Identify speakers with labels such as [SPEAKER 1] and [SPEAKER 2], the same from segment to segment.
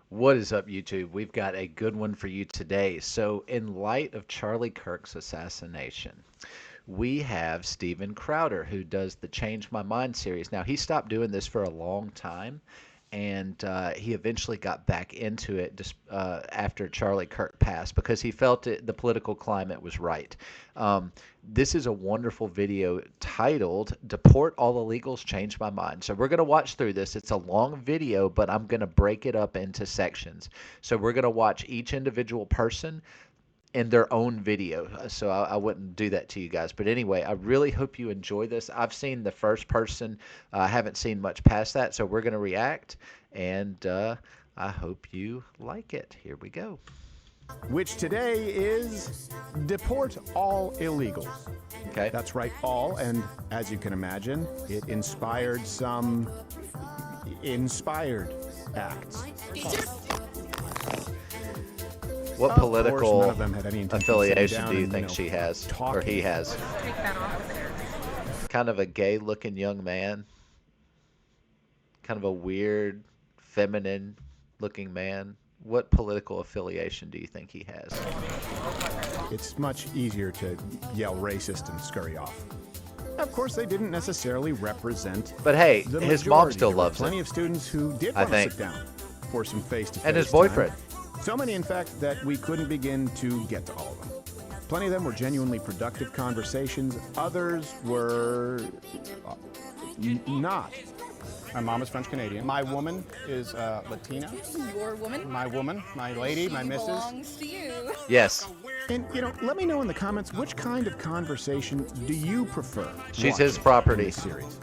[SPEAKER 1] What is up, YouTube? We've got a good one for you today. So, in light of Charlie Kirk's assassination, we have Steven Crowder, who does the Change My Mind series. Now, he stopped doing this for a long time, and he eventually got back into it just after Charlie Kirk passed because he felt the political climate was right. This is a wonderful video titled Deport All Illegals, Change My Mind. So we're going to watch through this. It's a long video, but I'm going to break it up into sections. So we're going to watch each individual person in their own video. So I wouldn't do that to you guys. But anyway, I really hope you enjoy this. I've seen the first person. I haven't seen much past that. So we're going to react. And I hope you like it. Here we go.
[SPEAKER 2] Which today is Deport All Illegals.
[SPEAKER 1] Okay.
[SPEAKER 2] That's right, all. And as you can imagine, it inspired some inspired acts.
[SPEAKER 1] What
[SPEAKER 2] Of course,
[SPEAKER 1] political
[SPEAKER 2] none of them had any intention of sitting
[SPEAKER 1] affiliation
[SPEAKER 2] down
[SPEAKER 1] do you
[SPEAKER 2] and,
[SPEAKER 1] think she has or
[SPEAKER 2] talking.
[SPEAKER 1] he has?
[SPEAKER 3] Take that off there.
[SPEAKER 1] Kind of a gay-looking young man. Kind of a weird, feminine-looking man. What political affiliation do you think he has?
[SPEAKER 2] It's much easier to yell racist and scurry off. Of course, they didn't necessarily represent
[SPEAKER 1] But hey,
[SPEAKER 2] the
[SPEAKER 1] his mom
[SPEAKER 2] majority.
[SPEAKER 1] still
[SPEAKER 2] There were
[SPEAKER 1] loves
[SPEAKER 2] plenty
[SPEAKER 1] him.
[SPEAKER 2] of students who did
[SPEAKER 1] I
[SPEAKER 2] want to
[SPEAKER 1] think.
[SPEAKER 2] sit down for some face-to-face
[SPEAKER 1] And his
[SPEAKER 2] time.
[SPEAKER 1] boyfriend.
[SPEAKER 2] So many, in fact, that we couldn't begin to get to all of them. Plenty of them were genuinely productive conversations. Others were not.
[SPEAKER 4] My mom is French Canadian. My woman is Latina.
[SPEAKER 5] Your woman
[SPEAKER 4] My woman, my lady, my missus.
[SPEAKER 5] belongs to you.
[SPEAKER 1] Yes.
[SPEAKER 2] And, let me know in the comments, which kind of conversation do you prefer?
[SPEAKER 1] She's his
[SPEAKER 2] watching
[SPEAKER 1] property.
[SPEAKER 2] in this series?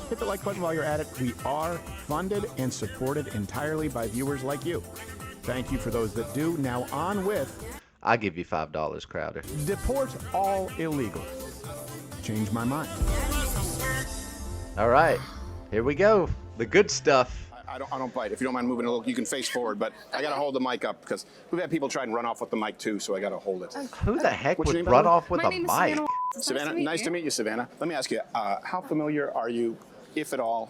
[SPEAKER 2] Hit the like button while you're at it. We are funded and supported entirely by viewers like you. Thank you for those that do. Now on with
[SPEAKER 1] I'll give you $5, Crowder.
[SPEAKER 2] Deport All Illegals. Change my mind.
[SPEAKER 1] All right. Here we go. The good stuff.
[SPEAKER 4] I don't bite. If you don't mind moving a little, you can face forward, but I gotta hold the mic up because we've had people try and run off with the mic too, so I gotta hold it.
[SPEAKER 1] Who the heck
[SPEAKER 4] What's your
[SPEAKER 1] would
[SPEAKER 4] name,
[SPEAKER 1] run
[SPEAKER 4] brother?
[SPEAKER 1] off with
[SPEAKER 5] My
[SPEAKER 1] a
[SPEAKER 5] name is
[SPEAKER 1] mic?
[SPEAKER 5] Savannah. It's
[SPEAKER 4] Savannah, nice to meet you, Savannah. Let me ask you, how familiar are you, if at all,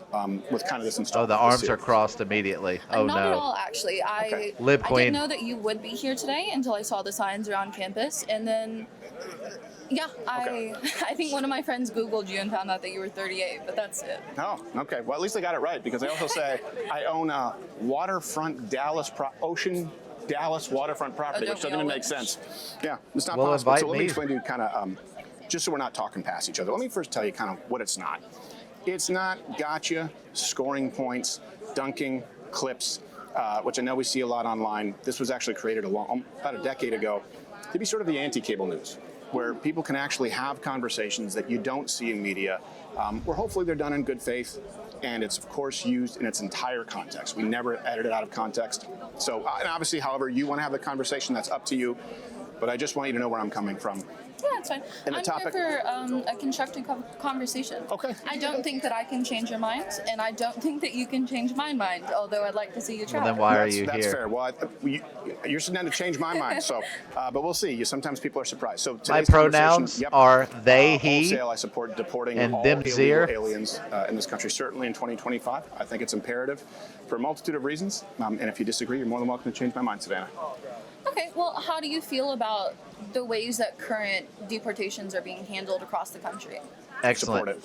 [SPEAKER 4] with kind of this
[SPEAKER 1] Oh,
[SPEAKER 4] installment?
[SPEAKER 1] the
[SPEAKER 4] this
[SPEAKER 1] arms are
[SPEAKER 4] series?
[SPEAKER 1] crossed immediately. Oh,
[SPEAKER 5] Not at
[SPEAKER 1] no.
[SPEAKER 5] all, actually.
[SPEAKER 4] Okay.
[SPEAKER 1] Lib
[SPEAKER 5] I
[SPEAKER 1] Queen.
[SPEAKER 5] didn't know that you would be here today until I saw the signs around campus, and then, yeah,
[SPEAKER 4] Okay.
[SPEAKER 5] I think one of my friends Googled you and found out that you were 38, but that's it.
[SPEAKER 4] Oh, okay. Well, at least I got it right because I also say I own a waterfront ocean Dallas waterfront property,
[SPEAKER 5] don't
[SPEAKER 4] which
[SPEAKER 5] we
[SPEAKER 4] doesn't even
[SPEAKER 5] all
[SPEAKER 4] make
[SPEAKER 5] wish?
[SPEAKER 4] sense. Yeah, it's not
[SPEAKER 1] Well,
[SPEAKER 4] possible.
[SPEAKER 1] invite
[SPEAKER 4] So let me
[SPEAKER 1] me.
[SPEAKER 4] explain to you kind of, just so we're not talking past each other. Let me first tell you kind of what it's not. It's not gotcha, scoring points, dunking, clips, which I know we see a lot online. This was actually created about a decade ago to be sort of the anti-cable news, where people can actually have conversations that you don't see in media, where hopefully they're done in good faith, and it's of course used in its entire context. We never edit it out of context. So, and obviously, however you want to have the conversation, that's up to you, but I just want you to know where I'm coming from.
[SPEAKER 5] Yeah, that's fine.
[SPEAKER 4] And the
[SPEAKER 5] I'm
[SPEAKER 4] topic-
[SPEAKER 5] here for a constructive conversation.
[SPEAKER 4] Okay.
[SPEAKER 5] I don't think that I can change your mind, and I don't think that you can change my mind, although I'd like to see you try.
[SPEAKER 1] Well, then why are
[SPEAKER 4] That's,
[SPEAKER 1] you
[SPEAKER 4] that's
[SPEAKER 1] here?
[SPEAKER 4] fair. Well, you're sitting down to change my mind, so, but we'll see. Sometimes people are surprised. So
[SPEAKER 1] My
[SPEAKER 4] today's
[SPEAKER 1] pronouns
[SPEAKER 4] conversation,
[SPEAKER 1] are they, he,
[SPEAKER 4] wholesale, I support deporting
[SPEAKER 1] and
[SPEAKER 4] all
[SPEAKER 1] them,
[SPEAKER 4] illegal
[SPEAKER 1] zir.
[SPEAKER 4] aliens in this country, certainly in 2025. I think it's imperative for a multitude of reasons. And if you disagree, you're more than welcome to change my mind, Savannah.
[SPEAKER 5] Okay, well, how do you feel about the ways that current deportations are being handled across the country?
[SPEAKER 1] Excellent.
[SPEAKER 4] Support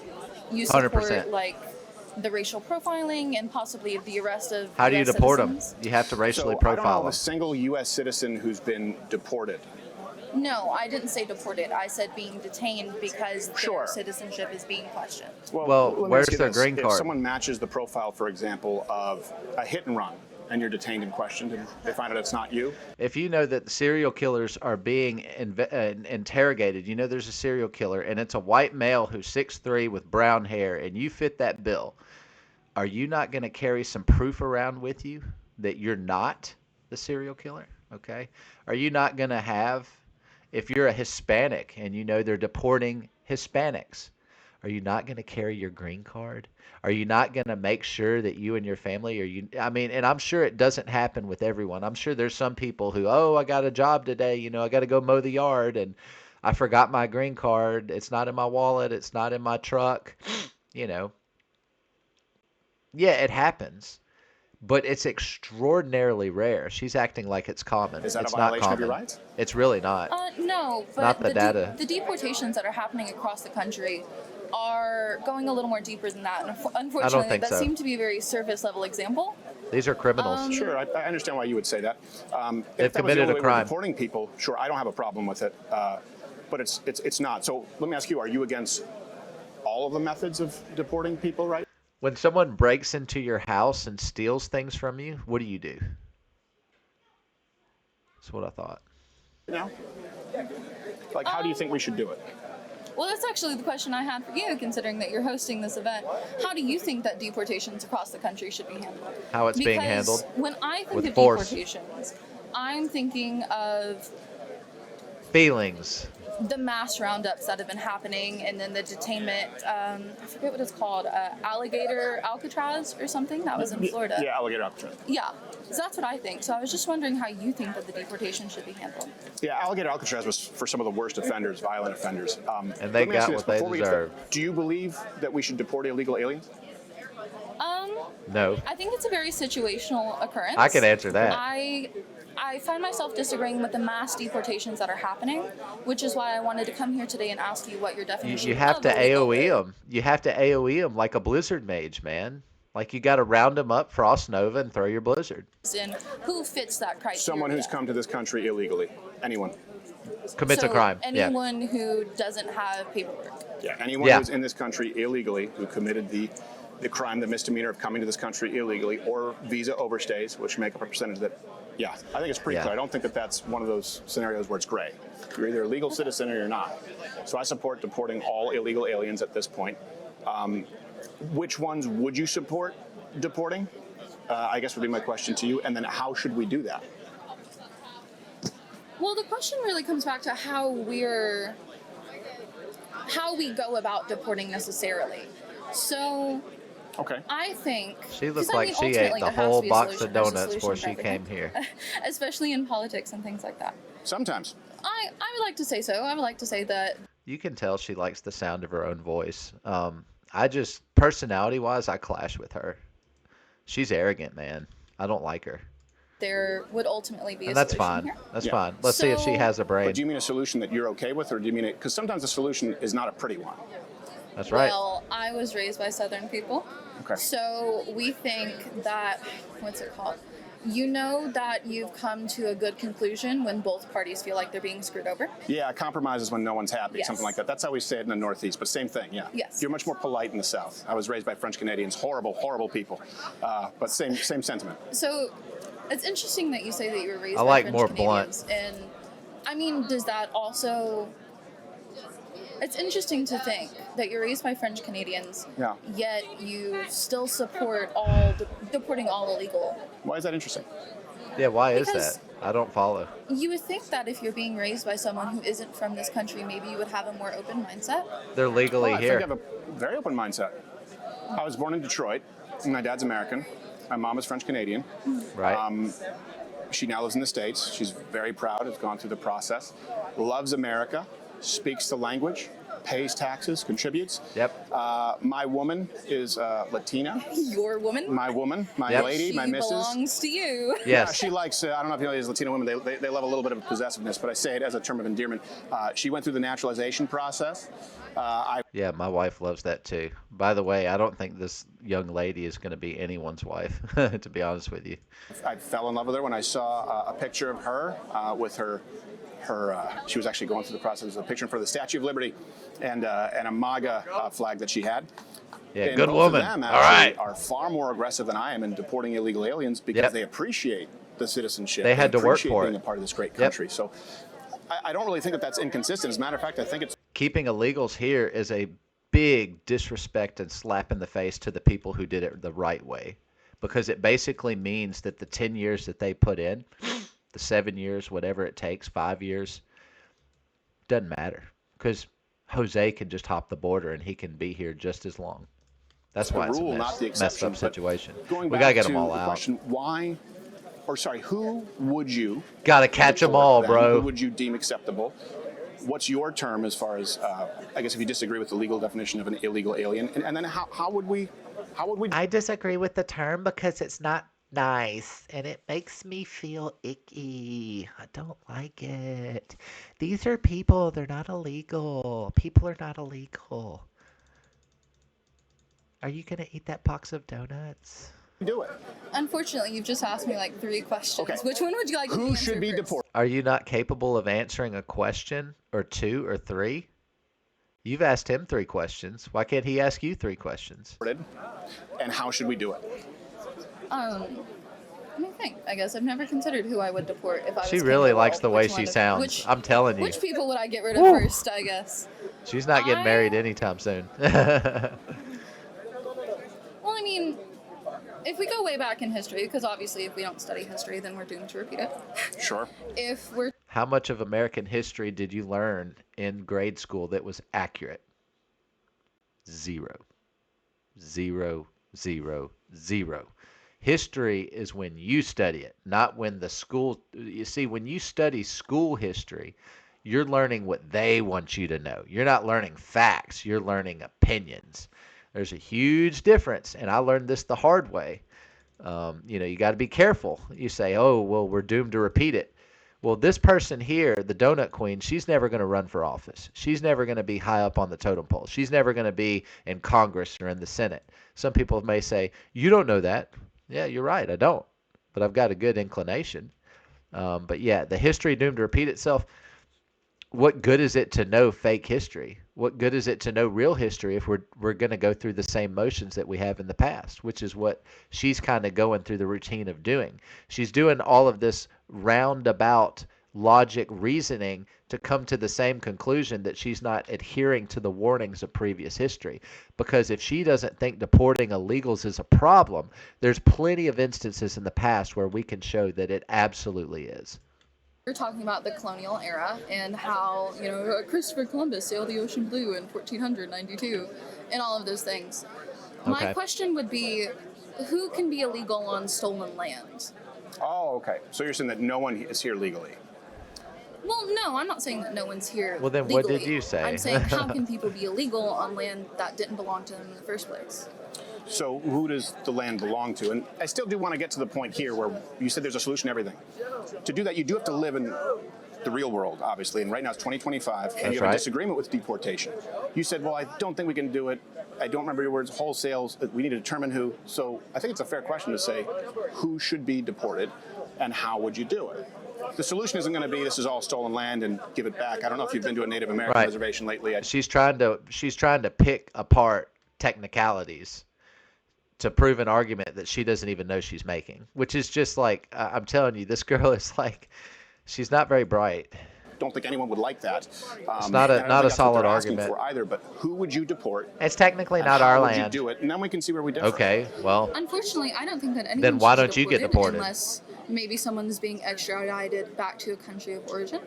[SPEAKER 4] it.
[SPEAKER 5] You support
[SPEAKER 1] 100%.
[SPEAKER 5] like the racial profiling and possibly the arrest of
[SPEAKER 1] How do you
[SPEAKER 5] US
[SPEAKER 1] deport them?
[SPEAKER 5] citizens?
[SPEAKER 1] You have to racially
[SPEAKER 4] So I don't know
[SPEAKER 1] profile
[SPEAKER 4] of a
[SPEAKER 1] them.
[SPEAKER 4] single U.S. citizen who's been deported.
[SPEAKER 5] No, I didn't say deported. I said being detained because
[SPEAKER 4] Sure.
[SPEAKER 5] their citizenship is being questioned.
[SPEAKER 1] Well,
[SPEAKER 4] let me
[SPEAKER 1] where's
[SPEAKER 4] ask you
[SPEAKER 1] their
[SPEAKER 4] this.
[SPEAKER 1] green
[SPEAKER 4] If
[SPEAKER 1] card?
[SPEAKER 4] someone matches the profile, for example, of a hit and run, and you're detained and questioned, and they find out it's not you,
[SPEAKER 1] If you know that the serial killers are being interrogated, you know there's a serial killer, and it's a white male who's 6'3" with brown hair, and you fit that bill, are you not going to carry some proof around with you that you're not the serial killer? Okay? Are you not going to have, if you're a Hispanic and you know they're deporting Hispanics, are you not going to carry your green card? Are you not going to make sure that you and your family I mean, and I'm sure it doesn't happen with everyone. I'm sure there's some people who, oh, I got a job today, I got to go mow the yard and I forgot my green card. It's not in my wallet. It's not in my truck. Yeah, it happens. but it's extraordinarily rare. She's acting like it's common.
[SPEAKER 4] Is that
[SPEAKER 1] It's
[SPEAKER 4] a
[SPEAKER 1] not
[SPEAKER 4] violation of your
[SPEAKER 1] common.
[SPEAKER 4] rights?
[SPEAKER 1] It's really not.
[SPEAKER 5] No, but
[SPEAKER 1] Not the data.
[SPEAKER 5] the deportations that are happening across the country are going a little more deeper than that. And unfortunately,
[SPEAKER 1] think
[SPEAKER 5] that
[SPEAKER 1] so.
[SPEAKER 5] seemed to be a very surface level example.
[SPEAKER 1] These are criminals.
[SPEAKER 4] Sure, I understand why you would say that.
[SPEAKER 1] They've
[SPEAKER 4] If that was the
[SPEAKER 1] committed
[SPEAKER 4] only
[SPEAKER 1] a
[SPEAKER 4] way we're
[SPEAKER 1] crime.
[SPEAKER 4] deporting people, sure, I don't have a problem with it. But it's not. So let me ask you: are you against all of the methods of deporting people? Right?
[SPEAKER 1] When someone breaks into your house and steals things from you, what do you do? That's what I thought.
[SPEAKER 4] Now, like, how do you think we should do it?
[SPEAKER 5] Well, that's actually the question I had for you, considering that you're hosting this event. How do you think that deportations across the country should be handled?
[SPEAKER 1] How it's being
[SPEAKER 5] Because
[SPEAKER 1] handled?
[SPEAKER 5] when I think
[SPEAKER 1] With
[SPEAKER 5] of
[SPEAKER 1] force.
[SPEAKER 5] deportations, I'm thinking of
[SPEAKER 1] Feelings.
[SPEAKER 5] the mass roundups that have been happening, and then the detainment. I forget what it's called, alligator Alcatraz or something. That was in Florida.
[SPEAKER 4] Yeah, alligator Alcatraz.
[SPEAKER 5] Yeah. So that's what I think. So I was just wondering how you think that the deportation should be handled.
[SPEAKER 4] Yeah, alligator Alcatraz was for some of the worst offenders, violent offenders.
[SPEAKER 1] And they
[SPEAKER 4] let me ask
[SPEAKER 1] got
[SPEAKER 4] you
[SPEAKER 1] what
[SPEAKER 4] this,
[SPEAKER 1] they
[SPEAKER 4] before we get to
[SPEAKER 1] deserve.
[SPEAKER 4] that, do you believe that we should deport illegal aliens?
[SPEAKER 1] No.
[SPEAKER 5] I think it's a very situational occurrence.
[SPEAKER 1] I can answer that.
[SPEAKER 5] I find myself disagreeing with the mass deportations that are happening, which is why I wanted to come here today and ask you what your definition
[SPEAKER 1] You have
[SPEAKER 5] of
[SPEAKER 1] to
[SPEAKER 5] illegal
[SPEAKER 1] AoE
[SPEAKER 5] is.
[SPEAKER 1] them. You have to AoE them like a blizzard mage, man. Like you got to round them up, frost nova, and throw your blizzard.
[SPEAKER 5] And who fits that criteria?
[SPEAKER 4] Someone who's come to this country illegally. Anyone.
[SPEAKER 1] Commits a crime. Yeah.
[SPEAKER 5] Anyone who doesn't have paperwork.
[SPEAKER 4] Yeah, anyone
[SPEAKER 1] Yeah.
[SPEAKER 4] who's in this country illegally, who committed the crime, the misdemeanor of coming to this country illegally, or visa overstays, which make up a percentage that, yeah, I think it's pretty
[SPEAKER 1] Yeah.
[SPEAKER 4] clear. I don't think that that's one of those scenarios where it's gray. You're either a legal citizen or you're not. So I support deporting all illegal aliens at this point. Which ones would you support deporting? I guess would be my question to you. And then how should we do that?
[SPEAKER 5] Well, the question really comes back to how we go about deporting necessarily. So
[SPEAKER 4] Okay.
[SPEAKER 5] I think
[SPEAKER 1] She looks
[SPEAKER 5] 'cause,
[SPEAKER 1] like she ate
[SPEAKER 5] ultimately
[SPEAKER 1] the
[SPEAKER 5] there has to
[SPEAKER 1] whole
[SPEAKER 5] be a
[SPEAKER 1] box of
[SPEAKER 5] solution. There's a
[SPEAKER 1] donuts before
[SPEAKER 5] solution
[SPEAKER 1] she
[SPEAKER 5] for
[SPEAKER 1] came
[SPEAKER 5] everything.
[SPEAKER 1] here.
[SPEAKER 5] Especially in politics and things like that.
[SPEAKER 4] Sometimes.
[SPEAKER 5] I would like to say so. I would like to say that
[SPEAKER 1] You can tell she likes the sound of her own voice. I just, personality-wise, I clash with her. She's arrogant, man. I don't like her.
[SPEAKER 5] there would ultimately be a
[SPEAKER 1] And that's
[SPEAKER 5] solution
[SPEAKER 1] fine.
[SPEAKER 5] here.
[SPEAKER 1] That's
[SPEAKER 4] Yeah.
[SPEAKER 1] fine. Let's see if she
[SPEAKER 5] So-
[SPEAKER 1] has a brain.
[SPEAKER 4] But do you mean a solution that you're okay with, or do you mean it? Because sometimes the solution is not a pretty one.
[SPEAKER 1] That's right.
[SPEAKER 5] Well, I was raised by Southern people.
[SPEAKER 4] Okay.
[SPEAKER 5] So we think that, what's it called? You know that you've come to a good conclusion when both parties feel like they're being screwed over.
[SPEAKER 4] Yeah, compromise is when no one's happy,
[SPEAKER 5] Yes.
[SPEAKER 4] something like that. That's how we say it in the Northeast, but same thing, yeah.
[SPEAKER 5] Yes.
[SPEAKER 4] You're much more polite in the South. I was raised by French Canadians, horrible, horrible people, but same sentiment.
[SPEAKER 5] So it's interesting that you say that you were raised
[SPEAKER 1] I
[SPEAKER 5] by
[SPEAKER 1] like
[SPEAKER 5] French
[SPEAKER 1] more
[SPEAKER 5] Canadians. And I mean, does that also... It's interesting to think that you're raised by French Canadians,
[SPEAKER 4] Yeah.
[SPEAKER 5] yet you still support deporting all illegal.
[SPEAKER 4] Why is that interesting?
[SPEAKER 1] Yeah, why is
[SPEAKER 5] Because-
[SPEAKER 1] that? I don't follow.
[SPEAKER 5] You would think that if you're being raised by someone who isn't from this country, maybe you would have a more open mindset.
[SPEAKER 1] They're legally
[SPEAKER 4] Well, I
[SPEAKER 1] here.
[SPEAKER 4] think I have a very open mindset. I was born in Detroit. My dad's American. My mom is French Canadian.
[SPEAKER 1] Right.
[SPEAKER 4] She now lives in the States. She's very proud, has gone through the process, loves America, speaks the language, pays taxes, contributes.
[SPEAKER 1] Yep.
[SPEAKER 4] My woman is Latina.
[SPEAKER 5] Your woman.
[SPEAKER 4] My woman, my
[SPEAKER 1] Yep.
[SPEAKER 4] lady,
[SPEAKER 5] she
[SPEAKER 4] my missus.
[SPEAKER 5] belongs to you.
[SPEAKER 4] Yeah,
[SPEAKER 1] Yes.
[SPEAKER 4] she likes, I don't know if you know these Latino women, they love a little bit of possessiveness, but I say it as a term of endearment. She went through the naturalization process.
[SPEAKER 1] Yeah, my wife loves that too. By the way, I don't think this young lady is going to be anyone's wife, to be honest with you.
[SPEAKER 4] I fell in love with her when I saw a picture of her with her she was actually going through the process of a picture for the Statue of Liberty and a MAGA flag that she had.
[SPEAKER 1] Yeah,
[SPEAKER 4] And
[SPEAKER 1] good
[SPEAKER 4] both
[SPEAKER 1] woman.
[SPEAKER 4] Of them
[SPEAKER 1] All
[SPEAKER 4] actually
[SPEAKER 1] right.
[SPEAKER 4] are far more aggressive than I am in deporting illegal aliens because
[SPEAKER 1] Yep.
[SPEAKER 4] they appreciate the citizenship.
[SPEAKER 1] They had to work
[SPEAKER 4] appreciate
[SPEAKER 1] for
[SPEAKER 4] being
[SPEAKER 1] it.
[SPEAKER 4] a part of this great
[SPEAKER 1] Yep.
[SPEAKER 4] country. So I don't really think that that's inconsistent. As a matter of fact, I think it's
[SPEAKER 1] Keeping illegals here is a big disrespect and slap in the face to the people who did it the right way, because it basically means that the 10 years that they put in, the 7 years, whatever it takes, 5 years, doesn't matter, because Jose can just hop the border and he can be here just as long. That's why
[SPEAKER 4] the
[SPEAKER 1] it's
[SPEAKER 4] rule,
[SPEAKER 1] a
[SPEAKER 4] not the
[SPEAKER 1] messed
[SPEAKER 4] exception.
[SPEAKER 1] up
[SPEAKER 4] But
[SPEAKER 1] situation.
[SPEAKER 4] Going
[SPEAKER 1] We
[SPEAKER 4] back
[SPEAKER 1] gotta get
[SPEAKER 4] to
[SPEAKER 1] them all
[SPEAKER 4] the
[SPEAKER 1] out.
[SPEAKER 4] question, who would you
[SPEAKER 1] Gotta catch them all,
[SPEAKER 4] deport them? Who
[SPEAKER 1] bro.
[SPEAKER 4] would you deem acceptable? What's your term as far as, I guess if you disagree with the legal definition of an illegal alien, and then how would we
[SPEAKER 1] I disagree with the term because it's not nice, and it makes me feel icky. I don't like it. These are people, they're not illegal. People are not illegal. Are you gonna eat that box of donuts?
[SPEAKER 4] Do it.
[SPEAKER 5] Unfortunately, you've just asked me like 3 questions.
[SPEAKER 4] Okay.
[SPEAKER 5] Which one would you like me to
[SPEAKER 4] Who
[SPEAKER 5] answer
[SPEAKER 4] should be
[SPEAKER 5] first?
[SPEAKER 4] deported?
[SPEAKER 1] Are you not capable of answering a question or two or three? You've asked him 3 questions. Why can't he ask you 3 questions?
[SPEAKER 4] And how should we do it?
[SPEAKER 5] Let me think. I guess I've never considered who I would deport if I was
[SPEAKER 1] She
[SPEAKER 5] king
[SPEAKER 1] really
[SPEAKER 5] of the
[SPEAKER 1] likes
[SPEAKER 5] world.
[SPEAKER 1] the way
[SPEAKER 5] Which
[SPEAKER 1] she
[SPEAKER 5] one of-
[SPEAKER 1] sounds.
[SPEAKER 5] Which,
[SPEAKER 1] I'm telling you.
[SPEAKER 5] which people would I get rid of first, I guess?
[SPEAKER 1] She's not getting married
[SPEAKER 5] I-
[SPEAKER 1] anytime soon.
[SPEAKER 5] Well, I mean, if we go way back in history, because obviously if we don't study history, then we're doomed to repeat it.
[SPEAKER 4] Sure.
[SPEAKER 5] If we're
[SPEAKER 1] How much of American history did you learn in grade school that was accurate? Zero. Zero, zero, zero. History is when you study it, not when the school. You see, when you study school history, you're learning what they want you to know. You're not learning facts, you're learning opinions. There's a huge difference, and I learned this the hard way. You got to be careful. You say, oh, well, we're doomed to repeat it. Well, this person here, the donut queen, she's never going to run for office. She's never going to be high up on the totem pole. She's never going to be in Congress or in the Senate. Some people may say, you don't know that. Yeah, you're right. I don't. But I've got a good inclination. But yeah, the history doomed to repeat itself. What good is it to know fake history? What good is it to know real history if we're going to go through the same motions that we have in the past, which is what she's kind of going through the routine of doing. She's doing all of this roundabout logic reasoning to come to the same conclusion that she's not adhering to the warnings of previous history. Because if she doesn't think deporting illegals is a problem, there's plenty of instances in the past where we can show that it absolutely is.
[SPEAKER 5] We're talking about the colonial era and how, Christopher Columbus sailed the ocean blue in 1492 and all of those things. My
[SPEAKER 1] Okay.
[SPEAKER 5] question would be, who can be illegal on stolen land?
[SPEAKER 4] Oh, okay. So you're saying that no one is here legally?
[SPEAKER 5] Well, no, I'm not saying that no one's here
[SPEAKER 1] Well, then what did you say?
[SPEAKER 5] I'm saying how can people be illegal on land that didn't belong to them in the first place?
[SPEAKER 4] So who does the land belong to? And I still do want to get to the point here where you said there's a solution to everything. To do that, you do have to live in the real world, obviously. And right now it's 2025, and you have
[SPEAKER 1] right.
[SPEAKER 4] a disagreement with deportation. You said, well, I don't think we can do it. I don't remember your words, wholesale. We need to determine who. So I think it's a fair question to say, who should be deported, and how would you do it? The solution isn't going to be this is all stolen land and give it back. I don't know if you've been to a Native American
[SPEAKER 1] Right.
[SPEAKER 4] reservation lately.
[SPEAKER 1] She's trying to pick apart technicalities to prove an argument that she doesn't even know she's making, which is just like, I'm telling you, this girl is like, she's not very bright.
[SPEAKER 4] Don't think anyone would like that.
[SPEAKER 1] It's not a-
[SPEAKER 4] and I don't
[SPEAKER 1] not
[SPEAKER 4] think
[SPEAKER 1] a
[SPEAKER 4] that's what
[SPEAKER 1] solid
[SPEAKER 4] they're asking
[SPEAKER 1] argument.
[SPEAKER 4] for either. But who would you deport?
[SPEAKER 1] It's technically
[SPEAKER 4] and
[SPEAKER 1] not
[SPEAKER 4] how
[SPEAKER 1] our
[SPEAKER 4] would you
[SPEAKER 1] land.
[SPEAKER 4] do it? And then we can see where we differ.
[SPEAKER 1] Okay, well,
[SPEAKER 5] Unfortunately, I don't think that anyone
[SPEAKER 1] Then why
[SPEAKER 5] should
[SPEAKER 1] don't
[SPEAKER 5] be
[SPEAKER 1] you get deported?
[SPEAKER 5] unless maybe someone's being extradited back to a country of origin.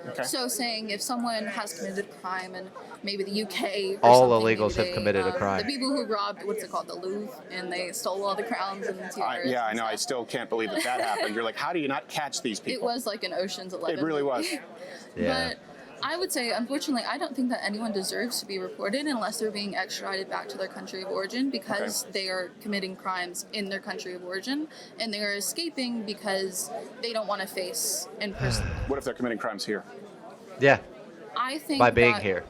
[SPEAKER 4] Okay.
[SPEAKER 5] So saying if someone has committed a crime and maybe the UK or
[SPEAKER 1] All
[SPEAKER 5] something,
[SPEAKER 1] illegals
[SPEAKER 5] maybe
[SPEAKER 1] have committed a
[SPEAKER 5] the
[SPEAKER 1] crime.
[SPEAKER 5] people who robbed, what's it called, the Louvre, and they stole all the crowns and tiaras.
[SPEAKER 4] Yeah, I
[SPEAKER 5] and
[SPEAKER 4] know. I
[SPEAKER 5] stuff.
[SPEAKER 4] still can't believe that happened. You're like, how do you not catch these
[SPEAKER 5] It
[SPEAKER 4] people?
[SPEAKER 5] was like an Ocean's 11.
[SPEAKER 4] It really was.
[SPEAKER 1] yeah.
[SPEAKER 5] But I would say, unfortunately, I don't think that anyone deserves to be reported unless they're being extradited back to their country of origin because they are committing crimes in their country of origin and they are escaping because they don't want to face in person.
[SPEAKER 4] What if they're committing crimes here?
[SPEAKER 1] Yeah,
[SPEAKER 5] I think
[SPEAKER 1] by being
[SPEAKER 5] that
[SPEAKER 1] here.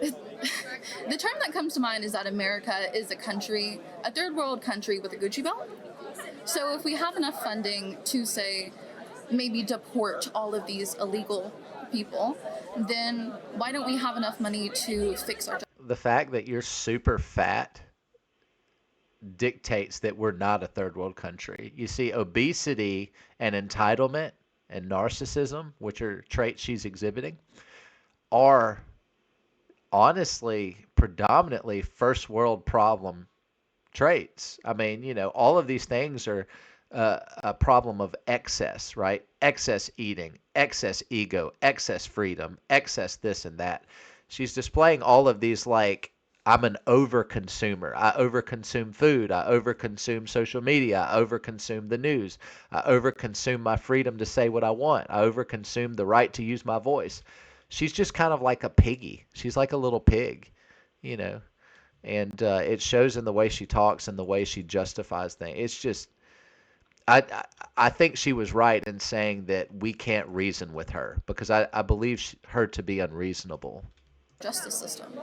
[SPEAKER 5] the term that comes to mind is that America is a third world country with a Gucci belt. So if we have enough funding to say maybe deport all of these illegal people, then why don't we have enough money to fix our
[SPEAKER 1] The fact that you're super fat dictates that we're not a third world country. You see, obesity and entitlement and narcissism, which are traits she's exhibiting, are honestly predominantly first world problem traits. I mean, all of these things are a problem of excess, right? Excess eating, excess ego, excess freedom, excess this and that. She's displaying all of these like, I'm an overconsumer. I overconsume food. I overconsume social media. I overconsume the news. I overconsume my freedom to say what I want. I overconsume the right to use my voice. She's just kind of like a piggy. She's like a little pig, you know. and it shows in the way she talks and the way she justifies things. It's just I think she was right in saying that we can't reason with her because I believe her to be unreasonable.
[SPEAKER 5] Justice system.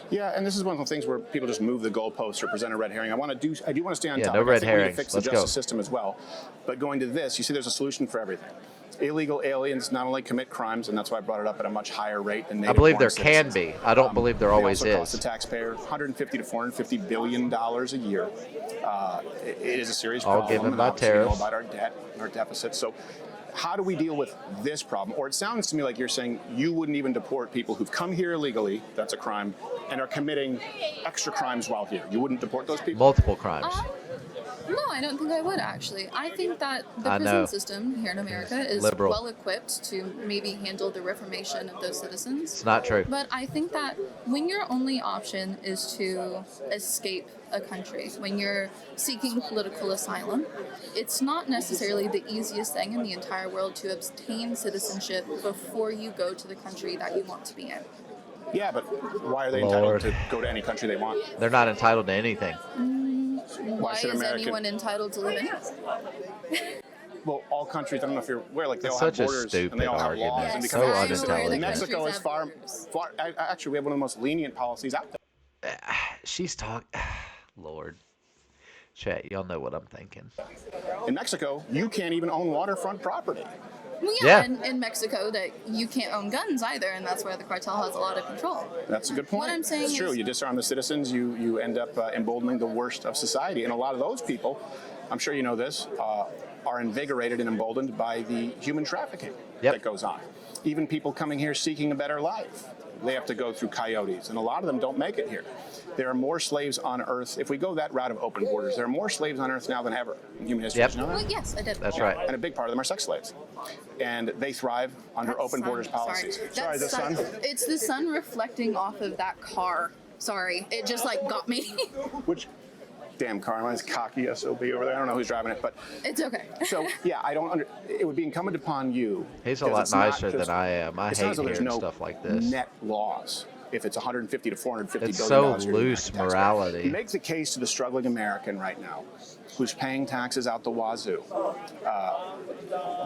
[SPEAKER 4] Yeah, and this is one of the things where people just move the goalposts or present a red herring. I do want to stay on
[SPEAKER 1] Yeah,
[SPEAKER 4] topic.
[SPEAKER 1] no red
[SPEAKER 4] I think we need
[SPEAKER 1] herrings.
[SPEAKER 4] to fix
[SPEAKER 1] Let's
[SPEAKER 4] the
[SPEAKER 1] go.
[SPEAKER 4] justice system as well. But going to this, you see there's a solution for everything. Illegal aliens not only commit crimes, and that's why I brought it up at a much higher rate than
[SPEAKER 1] I believe
[SPEAKER 4] native-born
[SPEAKER 1] there can
[SPEAKER 4] citizens.
[SPEAKER 1] be. I don't believe there always
[SPEAKER 4] They also cost
[SPEAKER 1] is.
[SPEAKER 4] the taxpayer $150 to $450 billion a year. It is a serious
[SPEAKER 1] All
[SPEAKER 4] problem.
[SPEAKER 1] given
[SPEAKER 4] and
[SPEAKER 1] by
[SPEAKER 4] obviously we know
[SPEAKER 1] tariffs.
[SPEAKER 4] about our debt and our deficit. So how do we deal with this problem? Or it sounds to me like you're saying you wouldn't even deport people who've come here illegally, that's a crime, and are committing extra crimes while here. You wouldn't deport those people?
[SPEAKER 1] Multiple crimes.
[SPEAKER 5] No, I don't think I would actually. I think that the
[SPEAKER 1] I
[SPEAKER 5] prison
[SPEAKER 1] know.
[SPEAKER 5] system here in America is
[SPEAKER 1] Liberal.
[SPEAKER 5] well equipped to maybe handle the reformation of those citizens.
[SPEAKER 1] It's not true.
[SPEAKER 5] But I think that when your only option is to escape a country, when you're seeking political asylum, it's not necessarily the easiest thing in the entire world to obtain citizenship before you go to the country that you want to be in.
[SPEAKER 4] Yeah, but why are they
[SPEAKER 1] Lord.
[SPEAKER 4] entitled to go to any country they want?
[SPEAKER 1] They're not entitled to anything.
[SPEAKER 5] Why
[SPEAKER 4] should
[SPEAKER 5] is
[SPEAKER 4] American-
[SPEAKER 5] anyone entitled to live in it?
[SPEAKER 4] Well, all countries, I don't know if you're aware, like they
[SPEAKER 1] It's
[SPEAKER 4] all have
[SPEAKER 1] such a
[SPEAKER 4] borders and
[SPEAKER 1] stupid
[SPEAKER 4] they all have
[SPEAKER 1] argument.
[SPEAKER 4] laws.
[SPEAKER 5] Yes,
[SPEAKER 4] and
[SPEAKER 1] So
[SPEAKER 4] because
[SPEAKER 5] I know where the
[SPEAKER 1] unintelligent.
[SPEAKER 5] countries
[SPEAKER 4] Mexico is
[SPEAKER 5] have
[SPEAKER 4] far,
[SPEAKER 5] borders.
[SPEAKER 4] actually, we have one of the most lenient policies out there.
[SPEAKER 1] She's talking. Lord. Chat, y'all know what I'm thinking.
[SPEAKER 4] In Mexico, you can't even own waterfront property.
[SPEAKER 5] Well,
[SPEAKER 1] Yeah.
[SPEAKER 5] and in Mexico, that you can't own guns either, and that's where the cartel has a lot of control.
[SPEAKER 4] That's a good point.
[SPEAKER 5] What I'm saying
[SPEAKER 4] it's true.
[SPEAKER 5] is-
[SPEAKER 4] You disarm the citizens, you end up emboldening the worst of society. And a lot of those people, I'm sure you know this, are invigorated and emboldened by the human trafficking
[SPEAKER 1] Yep.
[SPEAKER 4] that goes on. Even people coming here seeking a better life, they have to go through coyotes, and a lot of them don't make it here. There are more slaves on Earth. If we go that route of open borders, there are more slaves on Earth now than ever in human history.
[SPEAKER 1] Yep.
[SPEAKER 4] Did you know that?
[SPEAKER 5] Well, yes, I did.
[SPEAKER 1] That's right.
[SPEAKER 4] And a big part of them are sex slaves. And they thrive under
[SPEAKER 5] That
[SPEAKER 4] open
[SPEAKER 5] sun-
[SPEAKER 4] borders policies.
[SPEAKER 5] Sorry,
[SPEAKER 4] the sun.
[SPEAKER 5] It's the sun reflecting off of that car. Sorry, it just like got me.
[SPEAKER 4] Which damn car, mine's cocky SOB over there. I don't know who's driving it, but
[SPEAKER 5] It's okay.
[SPEAKER 4] so yeah, it would be incumbent upon you.
[SPEAKER 1] He's a
[SPEAKER 4] because
[SPEAKER 1] lot
[SPEAKER 4] it's not
[SPEAKER 1] nicer
[SPEAKER 4] just-
[SPEAKER 1] than I am. I
[SPEAKER 4] it's not
[SPEAKER 1] hate
[SPEAKER 4] as though there's
[SPEAKER 1] hearing
[SPEAKER 4] no
[SPEAKER 1] stuff like this.
[SPEAKER 4] net laws. If it's 150 to 450
[SPEAKER 1] It's
[SPEAKER 4] billion
[SPEAKER 1] so
[SPEAKER 4] dollars, you're the
[SPEAKER 1] loose
[SPEAKER 4] American taxpayer.
[SPEAKER 1] morality.
[SPEAKER 4] Make the case to the struggling American right now, who's paying taxes out the wazoo.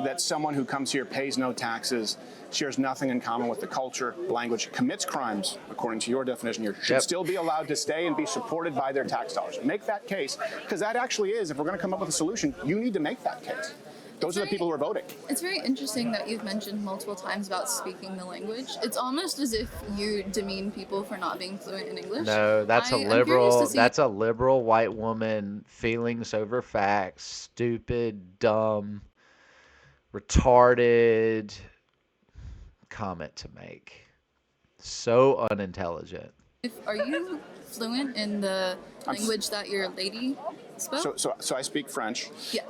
[SPEAKER 4] That someone who comes here pays no taxes, shares nothing in common with the culture, language, commits crimes, according to your definition here, should
[SPEAKER 1] Yep.
[SPEAKER 4] still be allowed to stay and be supported by their tax dollars. Make that case, because that actually is, if we're going to come up with a solution, you need to make that case. Those are the people who are voting.
[SPEAKER 5] It's very interesting that you've mentioned multiple times about speaking the language. It's almost as if you demean people for not being fluent in English.
[SPEAKER 1] No, that's
[SPEAKER 5] I'm
[SPEAKER 1] a
[SPEAKER 5] curious
[SPEAKER 1] liberal.
[SPEAKER 5] to see-
[SPEAKER 1] That's a liberal white woman. Feelings over facts. Stupid, dumb, retarded comment to make. So unintelligent.
[SPEAKER 5] Are you fluent in the language that your lady spoke?
[SPEAKER 4] So I speak French.
[SPEAKER 5] Yes.